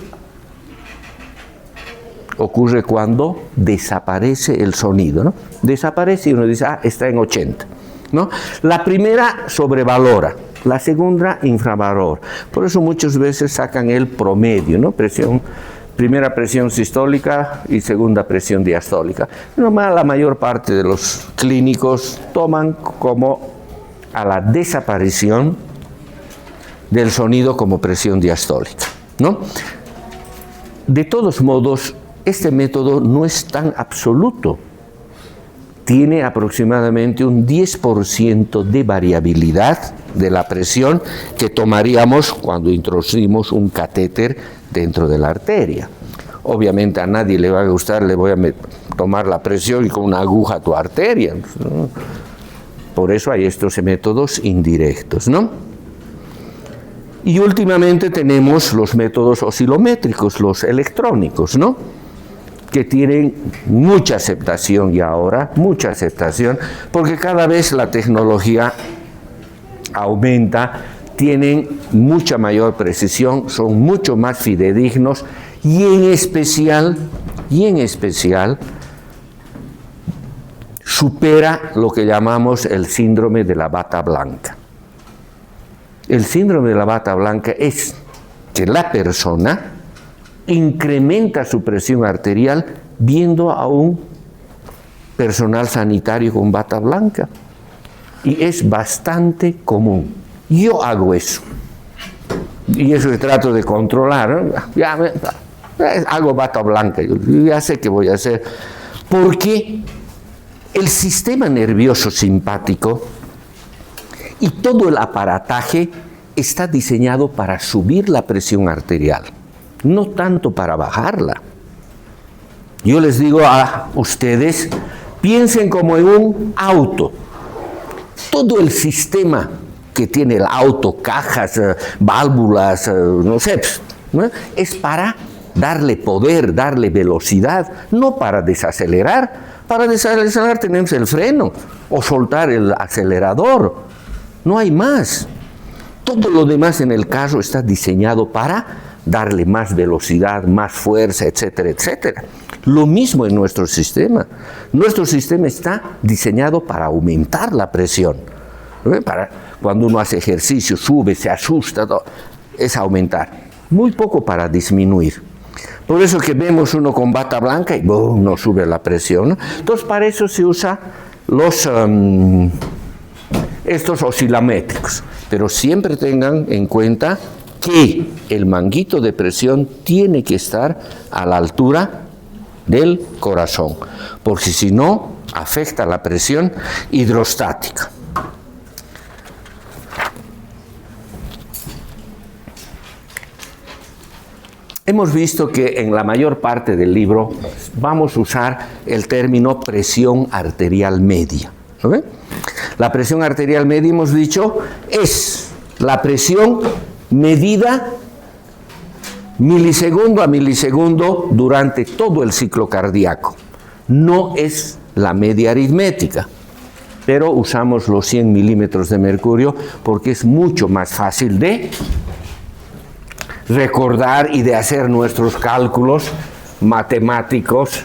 [SPEAKER 1] ocurre cuando desaparece el sonido, ¿no? Desaparece y uno dice, está en 80, ¿no? La primera sobrevalora, la segunda infravalora. Por eso muchas veces sacan el promedio, ¿no? Primera presión sistólica y segunda presión diastólica. Nomás la mayor parte de los clínicos toman como a la desaparición del sonido como presión diastólica, ¿no? De todos modos, este método no es tan absoluto. Tiene aproximadamente un 10% de variabilidad de la presión que tomaríamos cuando introducimos un catéter dentro de la arteria. Obviamente a nadie le va a gustar, le voy a tomar la presión y con una aguja a tu arteria, ¿no? Por eso hay estos métodos indirectos, ¿no? Y últimamente tenemos los métodos oscilométricos, los electrónicos, ¿no? Que tienen mucha aceptación y ahora, mucha aceptación, porque cada vez la tecnología aumenta, tienen mucha mayor precisión, son mucho más fidedignos y en especial, supera lo que llamamos el síndrome de la bata blanca. El síndrome de la bata blanca es que la persona incrementa su presión arterial viendo a un personal sanitario con bata blanca. Y es bastante común. Yo hago eso. Y eso que trato de controlar, ¿no? Hago bata blanca, yo ya sé qué voy a hacer. Porque el sistema nervioso simpático y todo el aparataje está diseñado para subir la presión arterial, no tanto para bajarla. Yo les digo a ustedes, piensen como en un auto. Todo el sistema que tiene el auto, cajas, válvulas, no sé, ¿no? Es para darle poder, darle velocidad, no para desacelerar. Para desacelerar tenemos el freno o soltar el acelerador. No hay más. Todo lo demás en el carro está diseñado para darle más velocidad, más fuerza, etcétera, etcétera. Lo mismo en nuestro sistema. Nuestro sistema está diseñado para aumentar la presión. Para cuando uno hace ejercicio, sube, se asusta, todo, es aumentar. Muy poco para disminuir. Por eso que vemos uno con bata blanca y ¡boom!, no sube la presión, ¿no? Entonces para eso se usa estos oscilométricos. Pero siempre tengan en cuenta que el manguito de presión tiene que estar a la altura del corazón, porque si no, afecta la presión hidrostática. Hemos visto que en la mayor parte del libro vamos a usar el término presión arterial media. ¿Okay? La presión arterial media, hemos dicho, es la presión medida milisegundo a milisegundo durante todo el ciclo cardíaco. No es la media aritmética, pero usamos los 100 milímetros de mercurio porque es mucho más fácil de recordar y de hacer nuestros cálculos matemáticos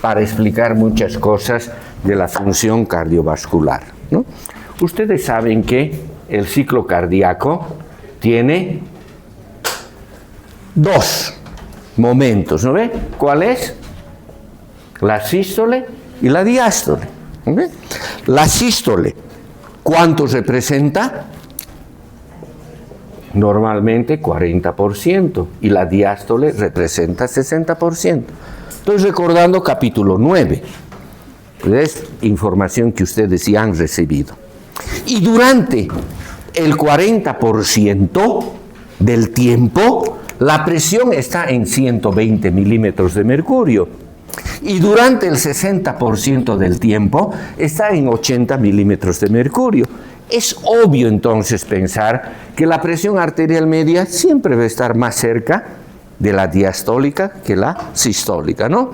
[SPEAKER 1] para explicar muchas cosas de la función cardiovascular. ¿no? Ustedes saben que el ciclo cardíaco tiene dos momentos, ¿no ve? ¿Cuál es? La sístole y la diástole. ¿No ve? La sístole, ¿cuánto representa? Normalmente 40%, y la diástole representa 60%. Estoy recordando capítulo 9. Es información que ustedes ya han recibido. Y durante el 40% del tiempo, la presión está en 120 milímetros de mercurio. Y durante el 60% del tiempo, está en 80 milímetros de mercurio. Es obvio entonces pensar que la presión arterial media siempre va a estar más cerca de la diastólica que la sistólica, ¿no?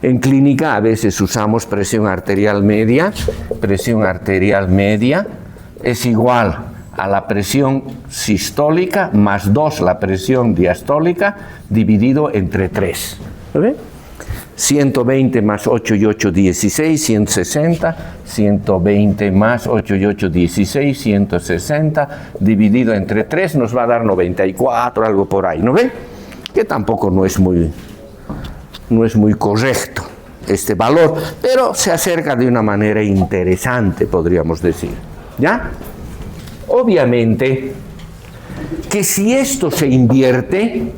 [SPEAKER 1] En clínica a veces usamos presión arterial media. Presión arterial media es igual a la presión sistólica más 2 la presión diastólica dividido entre 3. ¿Ve? 120 más 8 y 8, 16, 160, 120 más 8 y 8, 16, 160, dividido entre 3 nos va a dar 94, algo por ahí, ¿no ve? Que tampoco no es muy correcto este valor, pero se acerca de una manera interesante, podríamos decir, ¿ya? Obviamente que si esto se invierte,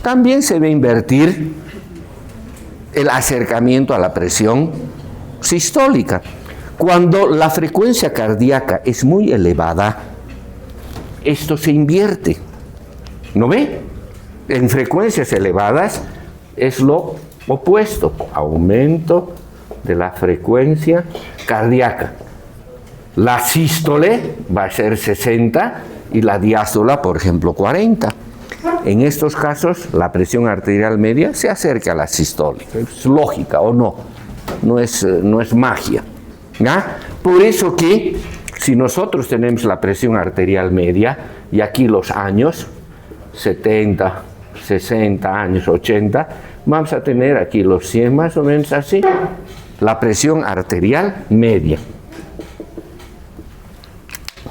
[SPEAKER 1] también se va a invertir el acercamiento a la presión sistólica. Cuando la frecuencia cardíaca es muy elevada, esto se invierte, ¿no ve? En frecuencias elevadas es lo opuesto, aumento de la frecuencia cardíaca. La sístole va a ser 60 y la diástole, por ejemplo, 40. En estos casos, la presión arterial media se acerca a la sistólica. Es lógica, ¿o no? No es magia, ¿ya? Por eso que, si nosotros tenemos la presión arterial media, y aquí los años, 70, 60 años, 80, vamos a tener aquí los 100 más o menos así, la presión arterial media.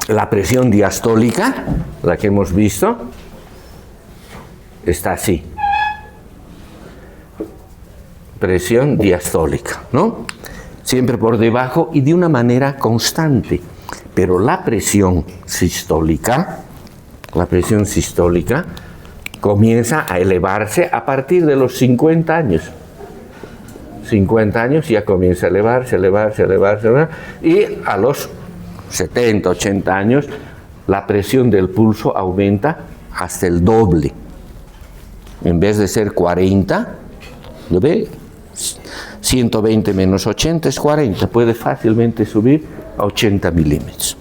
[SPEAKER 1] La presión diastólica, la que hemos visto, está así. Presión diastólica, ¿no? Siempre por debajo y de una manera constante. Pero la presión sistólica comienza a elevarse a partir de los 50 años. 50 años ya comienza a elevarse, y a los 70, 80 años la presión del pulso aumenta hasta el doble. En vez de ser 40, ¿lo ve? 120 menos 80 es 40, puede fácilmente subir a 80 milímetros.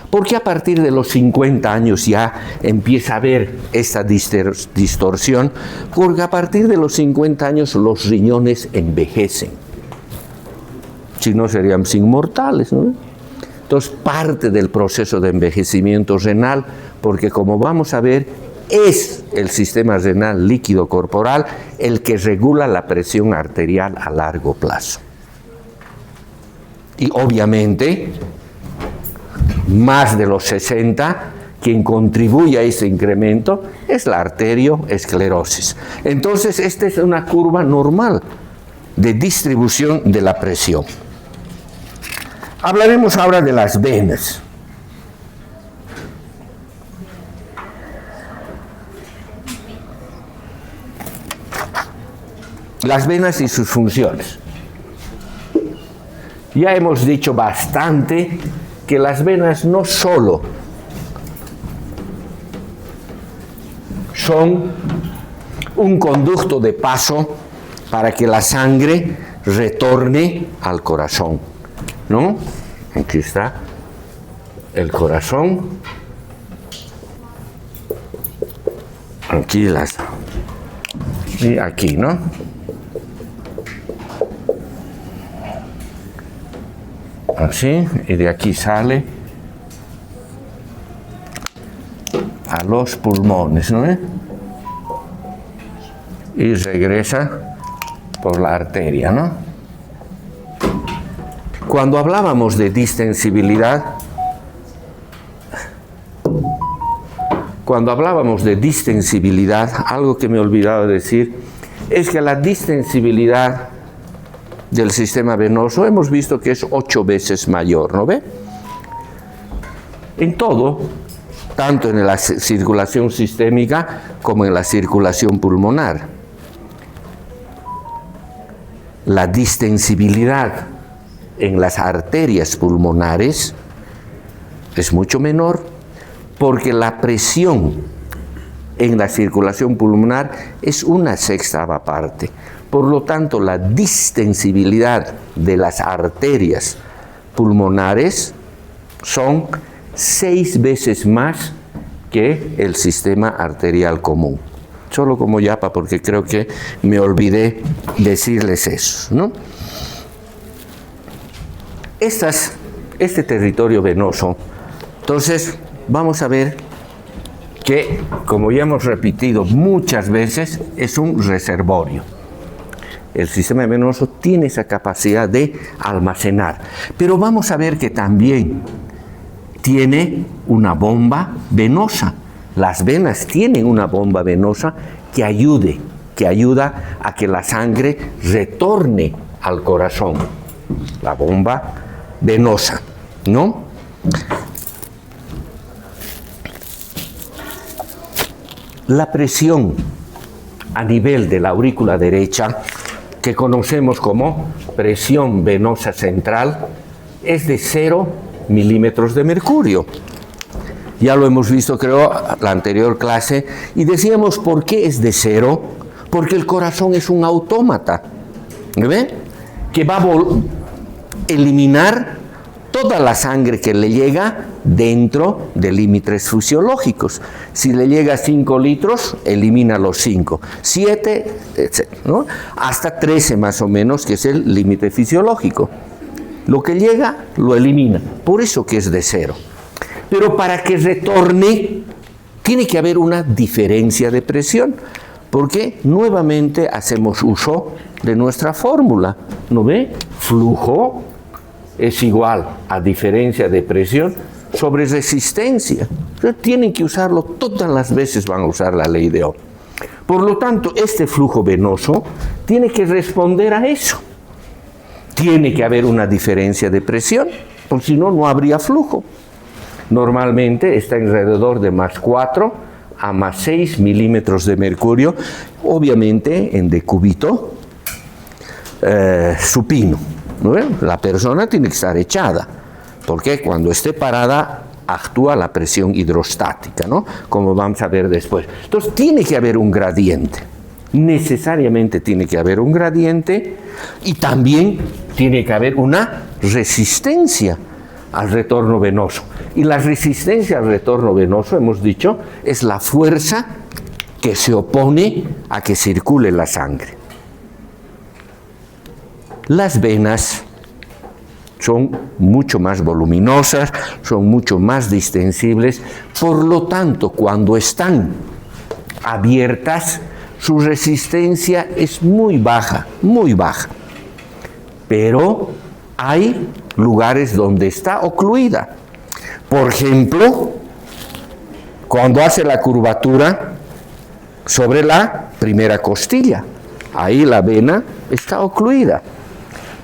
[SPEAKER 1] ¿Por qué a partir de los 50 años ya empieza a haber esta distorsión? Porque a partir de los 50 años los riñones envejecen. Si no, seríamos inmortales, ¿no? Entonces, parte del proceso de envejecimiento renal, porque como vamos a ver, es el sistema renal líquido corporal el que regula la presión arterial a largo plazo. Y obviamente, más de los 60, quien contribuye a ese incremento es la arterioesclerosis. Entonces, esta es una curva normal de distribución de la presión. Hablaremos ahora de las venas. Las venas y sus funciones. Ya hemos dicho bastante que las venas no solo son un conducto de paso para que la sangre retorne al corazón, ¿no? Aquí está el corazón. Aquí y aquí, ¿no? Así, y de aquí sale a los pulmones, ¿no? Y regresa por la arteria, ¿no? Cuando hablábamos de distensibilidad, algo que me he olvidado decir es que la distensibilidad del sistema venoso hemos visto que es 8 veces mayor, ¿no ve? En todo, tanto en la circulación sistémica como en la circulación pulmonar. La distensibilidad en las arterias pulmonares es mucho menor porque la presión en la circulación pulmonar es 1/6 parte. Por lo tanto, la distensibilidad de las arterias pulmonares son 6 veces más que el sistema arterial común. Solo como yapa, porque creo que me olvidé decirles eso, ¿no? Este territorio venoso, entonces vamos a ver que, como ya hemos repetido muchas veces, es un reservorio. El sistema venoso tiene esa capacidad de almacenar, pero vamos a ver que también tiene una bomba venosa. Las venas tienen una bomba venosa que ayuda a que la sangre retorne al corazón. La bomba venosa, ¿no? La presión a nivel de la aurícula derecha, que conocemos como presión venosa central, es de 0 milímetros de mercurio. Ya lo hemos visto, creo, la anterior clase, y decíamos, ¿por qué es de 0? Porque el corazón es un autómata, ¿ve? Que va a eliminar toda la sangre que le llega dentro de límites fisiológicos. Si le llega 5 litros, elimina los 5, 7, etc., ¿no? Hasta 13 más o menos, que es el límite fisiológico. Lo que llega, lo elimina. Por eso que es de 0. Pero para que retorne, tiene que haber una diferencia de presión, porque nuevamente hacemos uso de nuestra fórmula, ¿no ve? Flujo es igual a diferencia de presión sobre resistencia. Entonces, tienen que usarlo, todas las veces van a usar la ley de Ohm. Por lo tanto, este flujo venoso tiene que responder a eso. Tiene que haber una diferencia de presión, porque si no, no habría flujo. Normalmente está alrededor de +4 a +6 milímetros de mercurio, obviamente en decúbito supino, ¿no? La persona tiene que estar echada, porque cuando esté parada actúa la presión hidrostática, ¿no? Como vamos a ver después. Entonces tiene que haber un gradiente, necesariamente tiene que haber un gradiente, y también tiene que haber una resistencia al retorno venoso. Y la resistencia al retorno venoso, hemos dicho, es la fuerza que se opone a que circule la sangre. Las venas son mucho más voluminosas, son mucho más distensibles, por lo tanto, cuando están abiertas, su resistencia es muy baja, muy baja. Pero hay lugares donde está ocluida. Por ejemplo, cuando hace la curvatura sobre la primera costilla, ahí la vena está ocluida.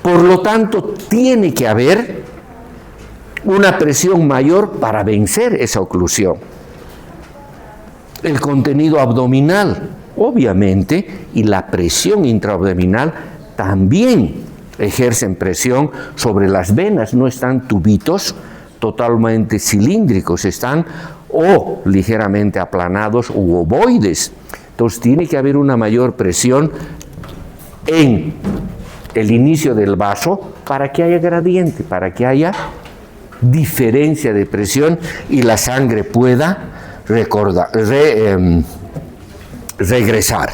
[SPEAKER 1] Por lo tanto, tiene que haber una presión mayor para vencer esa oclusión. El contenido abdominal, obviamente, y la presión intraabdominal también ejercen presión sobre las venas. No están tubitos totalmente cilíndricos, están o ligeramente aplanados u ovoides. Entonces tiene que haber una mayor presión en el inicio del vaso para que haya gradiente, para que haya diferencia de presión y la sangre pueda regresar.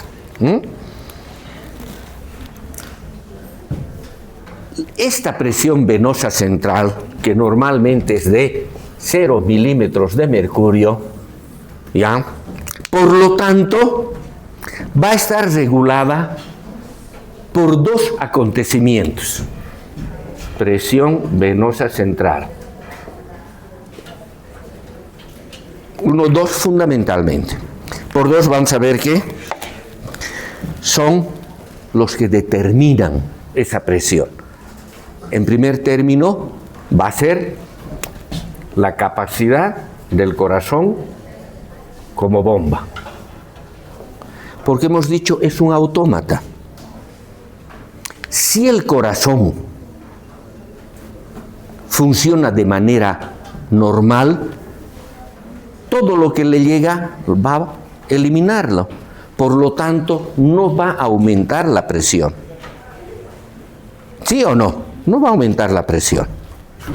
[SPEAKER 1] Esta presión venosa central, que normalmente es de 0 milímetros de mercurio, ¿ya? Por lo tanto, va a estar regulada por dos acontecimientos. presión venosa central. Dos fundamentalmente. Por dos vamos a ver que son los que determinan esa presión. En primer término, va a ser la capacidad del corazón como bomba. Porque hemos dicho, es un autómata. Si el corazón funciona de manera normal, todo lo que le llega va a eliminarlo. Por lo tanto, no va a aumentar la presión. ¿Sí o no? No va a aumentar la presión.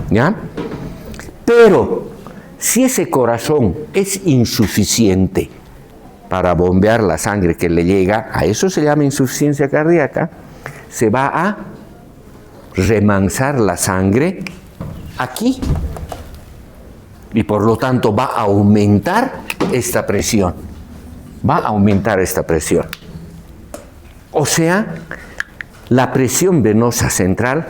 [SPEAKER 1] ¿Ya? Pero, si ese corazón es insuficiente para bombear la sangre que le llega, a eso se llama insuficiencia cardíaca, se va a remansar la sangre aquí. Y por lo tanto va a aumentar esta presión. Va a aumentar esta presión. O sea, la presión venosa central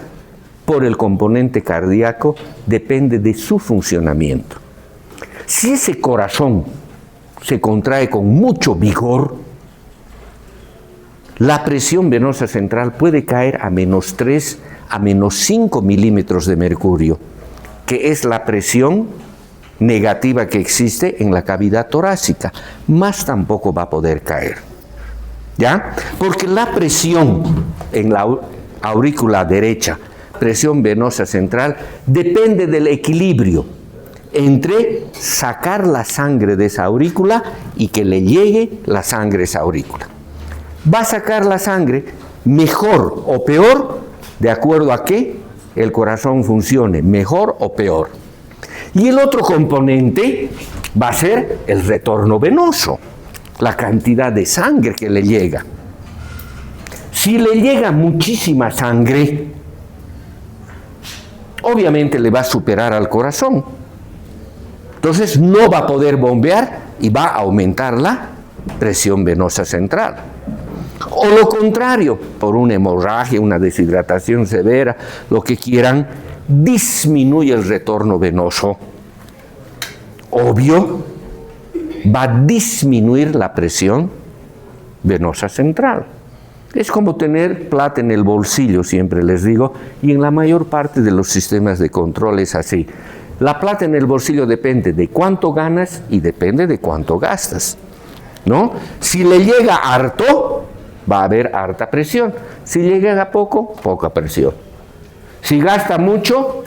[SPEAKER 1] por el componente cardíaco depende de su funcionamiento. Si ese corazón se contrae con mucho vigor, la presión venosa central puede caer a -3 a -5 milímetros de mercurio, que es la presión negativa que existe en la cavidad torácica, más tampoco va a poder caer. ¿Ya? Porque la presión en la aurícula derecha, presión venosa central, depende del equilibrio entre sacar la sangre de esa aurícula y que le llegue la sangre a esa aurícula. Va a sacar la sangre mejor o peor de acuerdo a que el corazón funcione mejor o peor. Y el otro componente va a ser el retorno venoso, la cantidad de sangre que le llega. Si le llega muchísima sangre, obviamente le va a superar al corazón. Entonces no va a poder bombear y va a aumentar la presión venosa central. O lo contrario, por una hemorragia, una deshidratación severa, lo que quieran, disminuye el retorno venoso. Obvio, va a disminuir la presión venosa central. Es como tener plata en el bolsillo, siempre les digo, y en la mayor parte de los sistemas de control es así. La plata en el bolsillo depende de cuánto ganas y depende de cuánto gastas, ¿no? Si le llega harto, va a haber harta presión. Si llega poco, poca presión. Si gasta mucho,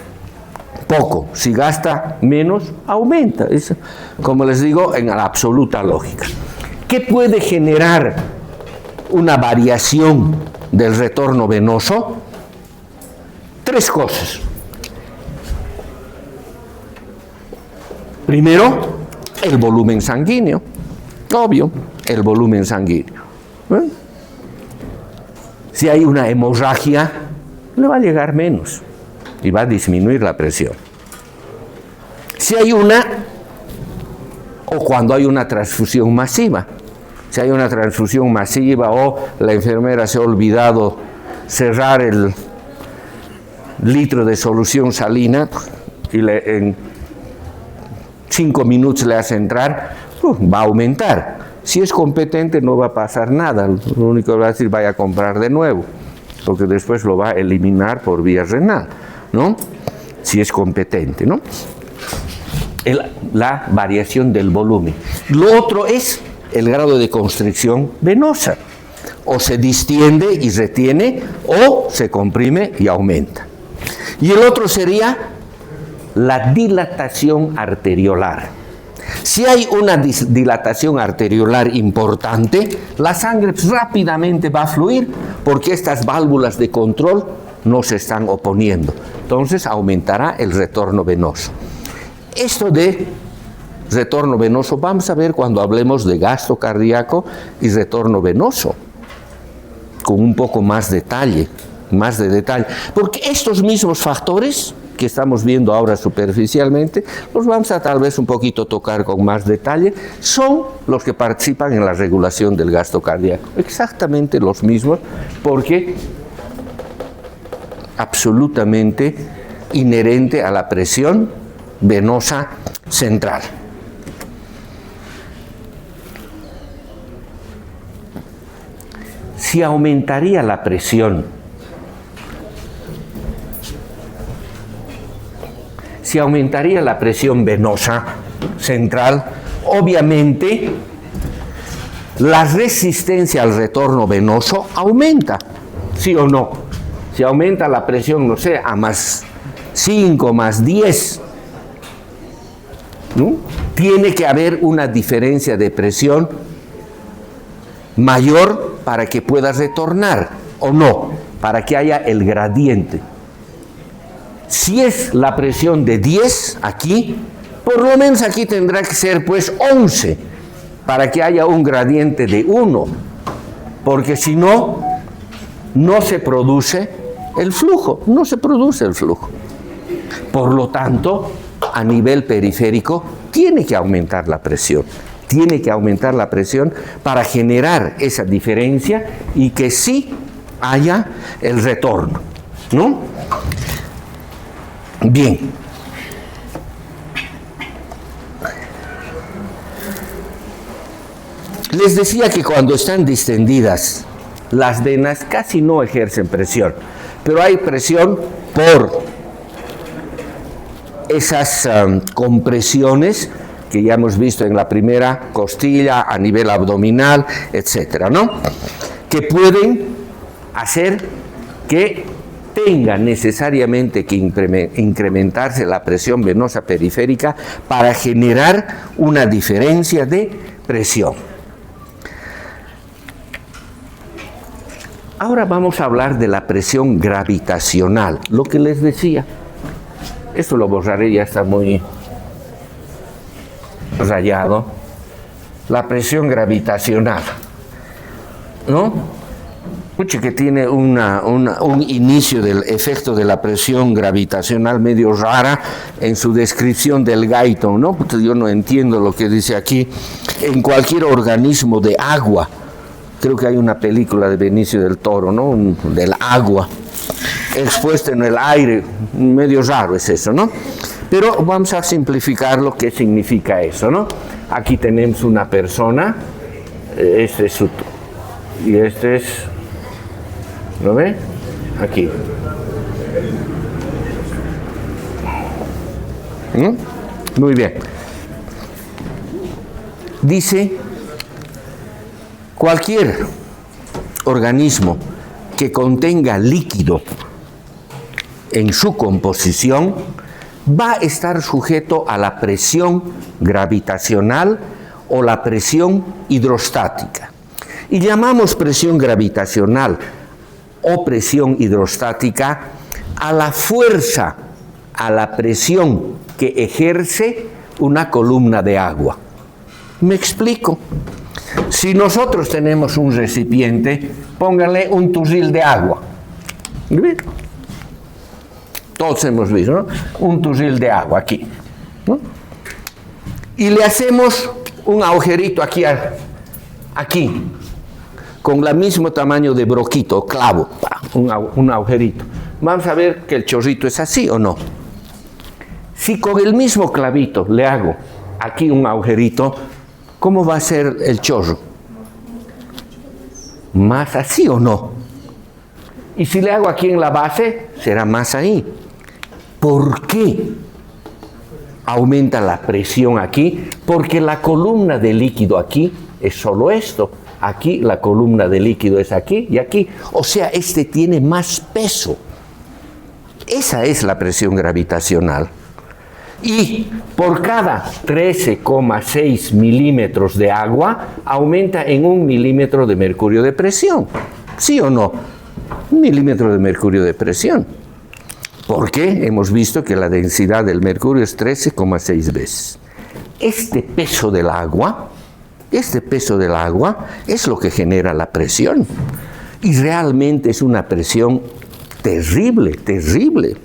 [SPEAKER 1] poco. Si gasta menos, aumenta. Es, como les digo, en la absoluta lógica. ¿Qué puede generar una variación del retorno venoso? Tres cosas. Primero, el volumen sanguíneo. Obvio, el volumen sanguíneo. Si hay una hemorragia, le va a llegar menos y va a disminuir la presión. Si hay o cuando hay una transfusión masiva, si hay una transfusión masiva o la enfermera se ha olvidado cerrar el litro de solución salina y en 5 minutos le hace entrar, va a aumentar. Si es competente no va a pasar nada, lo único que va a decir vaya a comprar de nuevo, porque después lo va a eliminar por vía renal, ¿no? Si es competente, ¿no? La variación del volumen. Lo otro es el grado de constricción venosa. O se distiende y retiene, o se comprime y aumenta. Y el otro sería la dilatación arteriolar. Si hay una dilatación arteriolar importante, la sangre rápidamente va a fluir porque estas válvulas de control no se están oponiendo. Entonces aumentará el retorno venoso. Esto de retorno venoso vamos a ver cuando hablemos de gasto cardíaco y retorno venoso, con un poco más de detalle, porque estos mismos factores que estamos viendo ahora superficialmente, los vamos a tal vez un poquito tocar con más detalle, son los que participan en la regulación del gasto cardíaco, exactamente los mismos, porque absolutamente inherente a la presión venosa central. Si aumentaría la presión, venosa central, obviamente la resistencia al retorno venoso aumenta, ¿sí o no? Si aumenta la presión, no sé, a más 5, más 10, ¿no? Tiene que haber una diferencia de presión mayor para que pueda retornar, ¿o no? Para que haya el gradiente. Si es la presión de 10 aquí, por lo menos aquí tendrá que ser pues 11 para que haya un gradiente de 1, porque si no, no se produce el flujo, Por lo tanto, a nivel periférico, tiene que aumentar la presión. Para generar esa diferencia y que sí haya el retorno, ¿no? Bien. Les decía que cuando están distendidas las venas casi no ejercen presión, pero hay presión por esas compresiones que ya hemos visto en la primera costilla, a nivel abdominal, etcétera, ¿no? Que pueden hacer que tenga necesariamente que incrementarse la presión venosa periférica para generar una diferencia de presión. Ahora vamos a hablar de la presión gravitacional, lo que les decía. Esto lo borraré, ya está muy rayado. La presión gravitacional, ¿no? Escuche que tiene un inicio del efecto de la presión gravitacional medio rara en su descripción del Guyton, ¿no? Porque yo no entiendo lo que dice aquí. En cualquier organismo de agua, creo que hay una película de Benicio del Toro, ¿no? Del agua, expuesta en el aire, medio raro es eso, ¿no? Pero vamos a simplificar lo que significa eso, ¿no? Aquí tenemos una persona, este es su... y este es... ¿lo ve? Aquí. ¿Mm? Muy bien. Dice, cualquier organismo que contenga líquido en su composición va a estar sujeto a la presión gravitacional o la presión hidrostática. Y llamamos presión gravitacional o presión hidrostática a la fuerza, a la presión que ejerce una columna de agua. ¿Me explico? Si nosotros tenemos un recipiente, póngale un turril de agua. ¿Ven? Todos hemos visto, ¿no? Un turril de agua aquí, ¿no? Y le hacemos un agujerito aquí, con el mismo tamaño de broquito, clavo, un agujerito. Vamos a ver que el chorrito es así o no. Si con el mismo clavito le hago aquí un agujerito, ¿cómo va a ser el chorro? ¿Más así o no? Y si le hago aquí en la base, será más ahí. ¿Por qué aumenta la presión aquí? Porque la columna de líquido aquí es solo esto. Aquí la columna de líquido es aquí y aquí. O sea, este tiene más peso. Esa es la presión gravitacional. Y por cada 13,6 milímetros de agua, aumenta en 1 milímetro de mercurio de presión. ¿Sí o no? 1 milímetro de mercurio de presión. ¿Por qué? Hemos visto que la densidad del mercurio es 13,6 veces. Este peso del agua es lo que genera la presión. Y realmente es una presión terrible, terrible.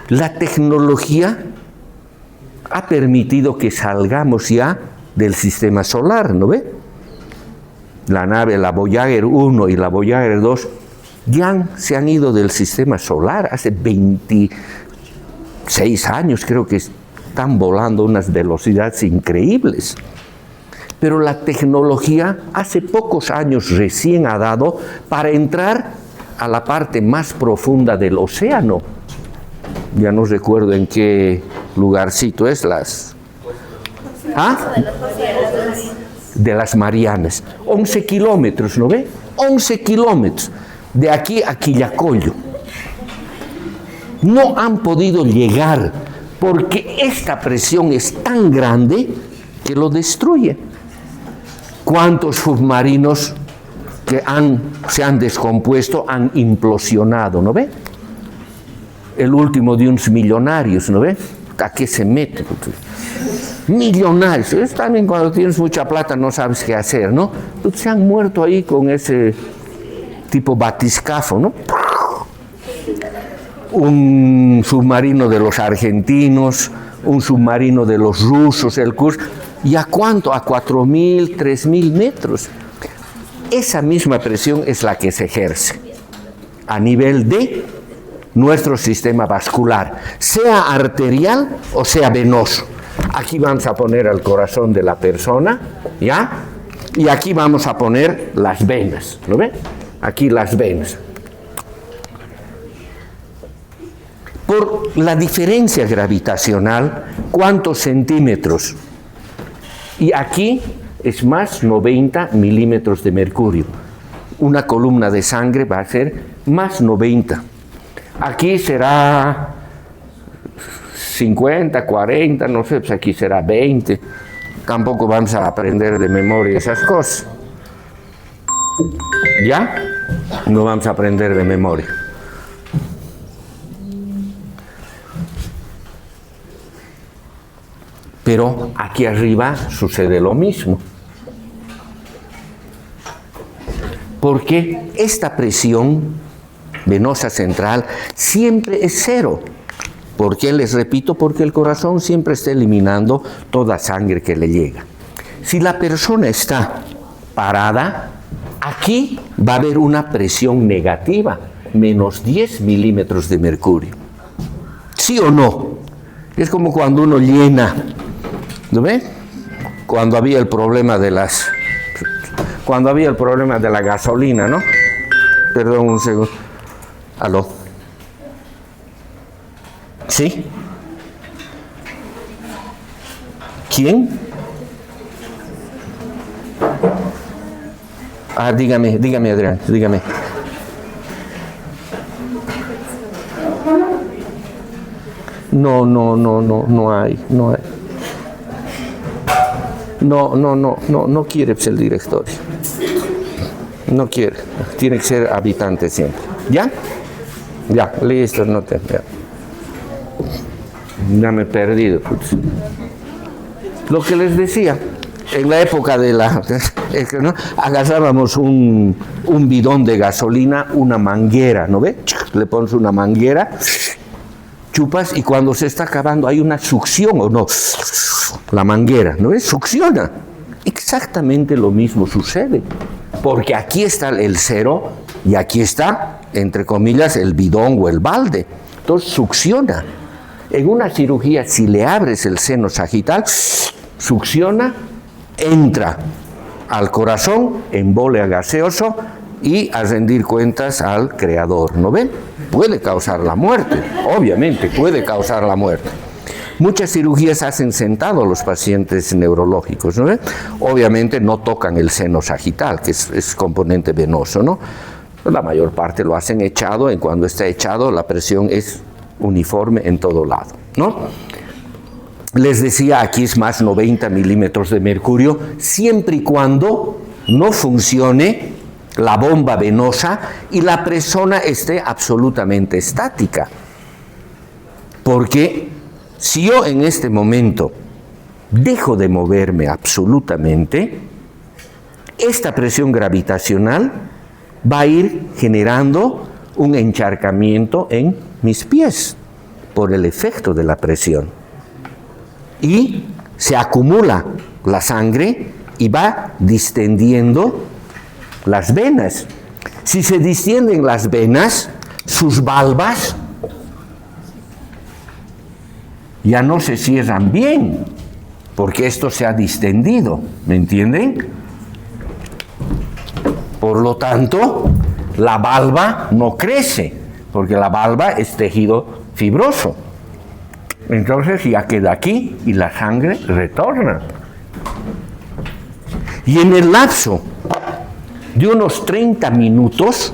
[SPEAKER 1] La tecnología ha permitido que salgamos ya del sistema solar, ¿no ve? La nave, la Voyager 1 y la Voyager 2, ya se han ido del sistema solar hace 26 años, creo que están volando a unas velocidades increíbles. Pero la tecnología hace pocos años recién ha dado para entrar a la parte más profunda del océano. Ya no recuerdo en qué lugarcito es de las Marianas. 11 kilómetros, ¿no ve? 11 kilómetros de aquí a Quillacollo. No han podido llegar porque esta presión es tan grande que lo destruye. ¿Cuántos submarinos que se han descompuesto, han implosionado, ¿no ve? El último de unos millonarios, ¿no ve? ¿A qué se mete? Millonarios. Es también cuando tienes mucha plata no sabes qué hacer, ¿no? Pues se han muerto ahí con ese tipo batiscafo, ¿no? Un submarino de los argentinos, un submarino de los rusos, el Kursk. ¿Y a cuánto? A 4.000, 3.000 metros. Esa misma presión es la que se ejerce a nivel de nuestro sistema vascular, sea arterial o sea venoso. Aquí vamos a poner el corazón de la persona, ¿ya? Y aquí vamos a poner las venas, ¿lo ven? Aquí las venas. Por la diferencia gravitacional, ¿cuántos centímetros? Y aquí es más 90 milímetros de mercurio. Una columna de sangre va a ser más 90. Aquí será 50, 40, no sé, pues aquí será 20. Tampoco vamos a aprender de memoria esas cosas. ¿Ya? No vamos a aprender de memoria. Pero aquí arriba sucede lo mismo. Porque esta presión venosa central siempre es cero. ¿Por qué les repito? Porque el corazón siempre está eliminando toda sangre que le llega. Si la persona está parada, aquí va a haber una presión negativa, menos 10 milímetros de mercurio. ¿Sí o no? Es como cuando uno llena, ¿lo ve? Cuando había el problema de la gasolina, ¿no? Perdón un segundo. ¿Aló? ¿Sí? ¿Quién? Dígame, Adrián, dígame. No hay. No quiere ser el directorio. No quiere, tiene que ser habitante siempre. ¿Ya? Ya, listo, no te... Ya me he perdido. Pues. Lo que les decía, en la época de ¿no? Agarrábamos un bidón de gasolina, una manguera, ¿no ve? Le pones una manguera, chupas y cuando se está acabando hay una succión, ¿o no? La manguera, ¿no ves? Succiona. Exactamente lo mismo sucede. Porque aquí está el cero y aquí está, entre comillas, el bidón o el balde. Entonces succiona. En una cirugía, si le abres el seno sagital, succiona, entra al corazón, embolia gaseoso y a rendir cuentas al creador, ¿no ven? Puede causar la muerte, obviamente puede causar la muerte. Muchas cirugías hacen sentado a los pacientes neurológicos, ¿no ven? Obviamente no tocan el seno sagital, que es componente venoso, ¿no? La mayor parte lo hacen echado, y cuando está echado la presión es uniforme en todo lado, ¿no? Les decía, aquí es más 90 milímetros de mercurio, siempre y cuando no funcione la bomba venosa y la persona esté absolutamente estática. Porque si yo en este momento dejo de moverme absolutamente, esta presión gravitacional va a ir generando un encharcamiento en mis pies por el efecto de la presión. Y se acumula la sangre y va distendiendo las venas. Si se distienden las venas, sus valvas ya no se cierran bien, porque esto se ha distendido, ¿me entienden? Por lo tanto, la valva no crece, porque la valva es tejido fibroso. Entonces ya queda aquí y la sangre retorna. Y en el lapso de unos 30 minutos,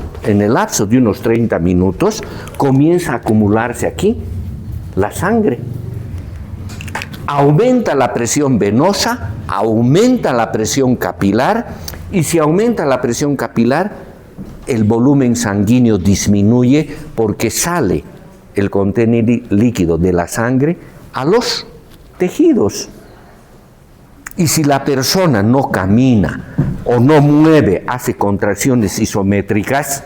[SPEAKER 1] comienza a acumularse aquí la sangre. Aumenta la presión venosa, aumenta la presión capilar, y si aumenta la presión capilar, el volumen sanguíneo disminuye porque sale el contenido líquido de la sangre a los tejidos. Y si la persona no camina o no mueve, hace contracciones isométricas,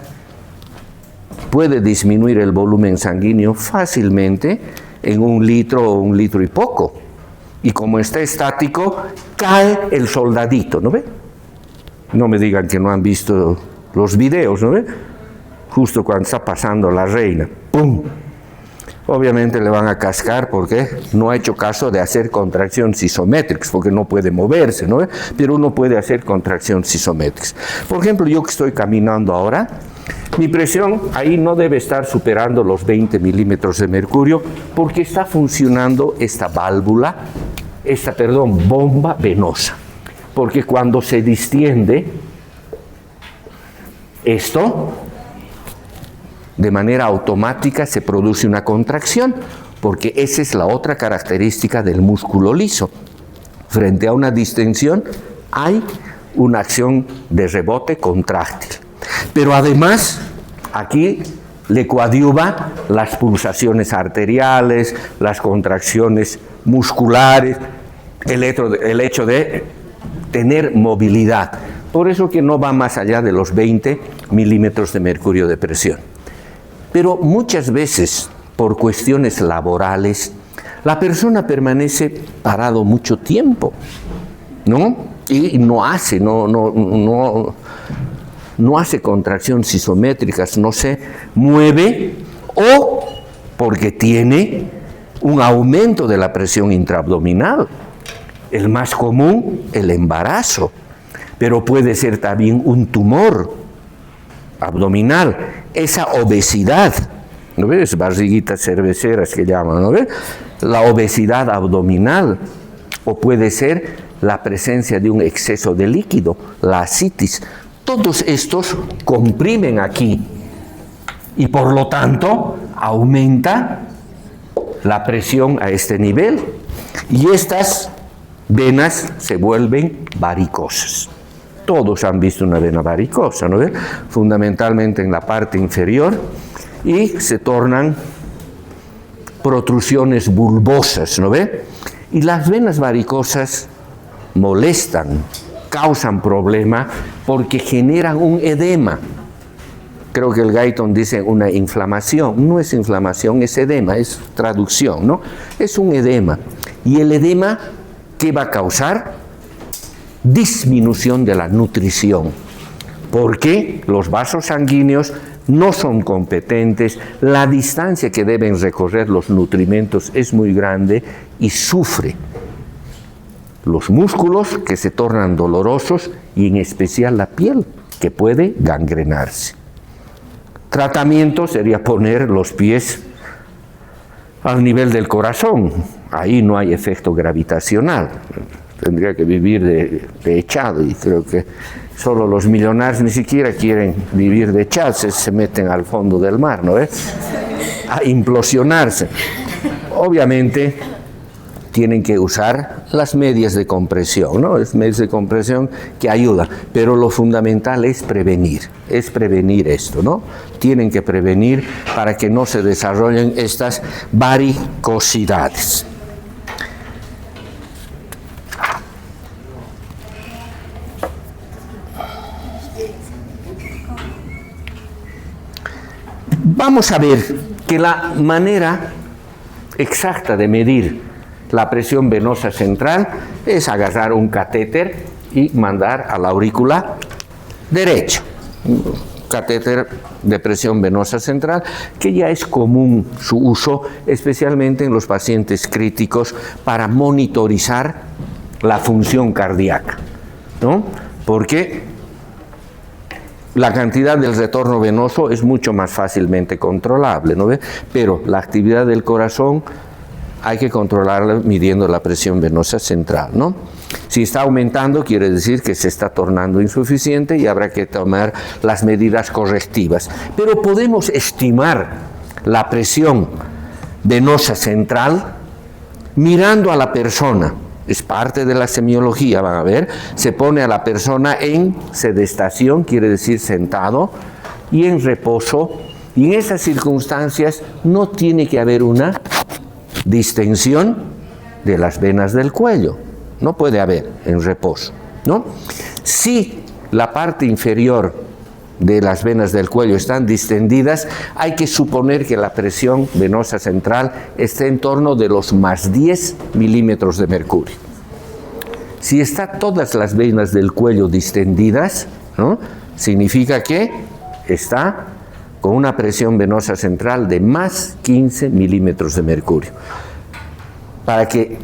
[SPEAKER 1] puede disminuir el volumen sanguíneo fácilmente en 1 litro o 1 litro y poco. Y como está estático, cae el soldadito, ¿no ve? No me digan que no han visto los videos, ¿no ve? Justo cuando está pasando la reina, ¡pum! Obviamente le van a cascar porque no ha hecho caso de hacer contracciones isométricas, porque no puede moverse, ¿no ve? Pero uno puede hacer contracciones isométricas. Por ejemplo, yo que estoy caminando ahora, mi presión ahí no debe estar superando los 20 milímetros de mercurio, porque está funcionando esta válvula, bomba venosa. Porque cuando se distiende esto, de manera automática se produce una contracción, porque esa es la otra característica del músculo liso. Frente a una distensión hay una acción de rebote contráctil. Pero además, aquí le coadyuva las pulsaciones arteriales, las contracciones musculares, el hecho de tener movilidad. Por eso que no va más allá de los 20 milímetros de mercurio de presión. Pero muchas veces, por cuestiones laborales, la persona permanece parado mucho tiempo, ¿no? Y no hace contracciones isométricas, no se mueve, o porque tiene un aumento de la presión intraabdominal. El más común, el embarazo, pero puede ser también un tumor abdominal, esa obesidad, ¿no ves? Barriguitas cerveceras que llaman, ¿no ves? La obesidad abdominal, o puede ser la presencia de un exceso de líquido, la ascitis. Todos estos comprimen aquí y por lo tanto aumenta la presión a este nivel y estas venas se vuelven varicosas. Todos han visto una vena varicosa, ¿no ven? Fundamentalmente en la parte inferior, y se tornan protrusiones bulbosas, ¿no ve? Y las venas varicosas molestan, causan problema porque generan un edema. Creo que el Guyton dice una inflamación. No es inflamación, es edema, es traducción, ¿no? Es un edema. Y el edema, ¿qué va a causar? Disminución de la nutrición, porque los vasos sanguíneos no son competentes, la distancia que deben recorrer los nutrimentos es muy grande y sufre los músculos que se tornan dolorosos y en especial la piel que puede gangrenarse. Tratamiento sería poner los pies al nivel del corazón, ahí no hay efecto gravitacional. Tendría que vivir de echado y creo que solo los millonarios ni siquiera quieren vivir de echado, se meten al fondo del mar, ¿no es? A implosionarse. Obviamente tienen que usar las medias de compresión, ¿no? Es medias de compresión que ayudan, pero lo fundamental es prevenir esto, ¿no? Tienen que prevenir para que no se desarrollen estas varicosidades. Vamos a ver que la manera exacta de medir la presión venosa central es agarrar un catéter y mandar a la aurícula derecha. catéter de presión venosa central, que ya es común su uso, especialmente en los pacientes críticos, para monitorizar la función cardíaca, ¿no? Porque la cantidad del retorno venoso es mucho más fácilmente controlable, ¿no ve? Pero la actividad del corazón hay que controlarla midiendo la presión venosa central, ¿no? Si está aumentando, quiere decir que se está tornando insuficiente y habrá que tomar las medidas correctivas. Pero podemos estimar la presión venosa central mirando a la persona. Es parte de la semiología, van a ver. Se pone a la persona en sedestación, quiere decir sentado, y en reposo. Y en esas circunstancias no tiene que haber una distensión de las venas del cuello. No puede haber en reposo, ¿no? Si la parte inferior de las venas del cuello están distendidas, hay que suponer que la presión venosa central esté en torno de los más 10 milímetros de mercurio. Si están todas las venas del cuello distendidas, ¿no? Significa que está con una presión venosa central de más 15 milímetros de mercurio. Para que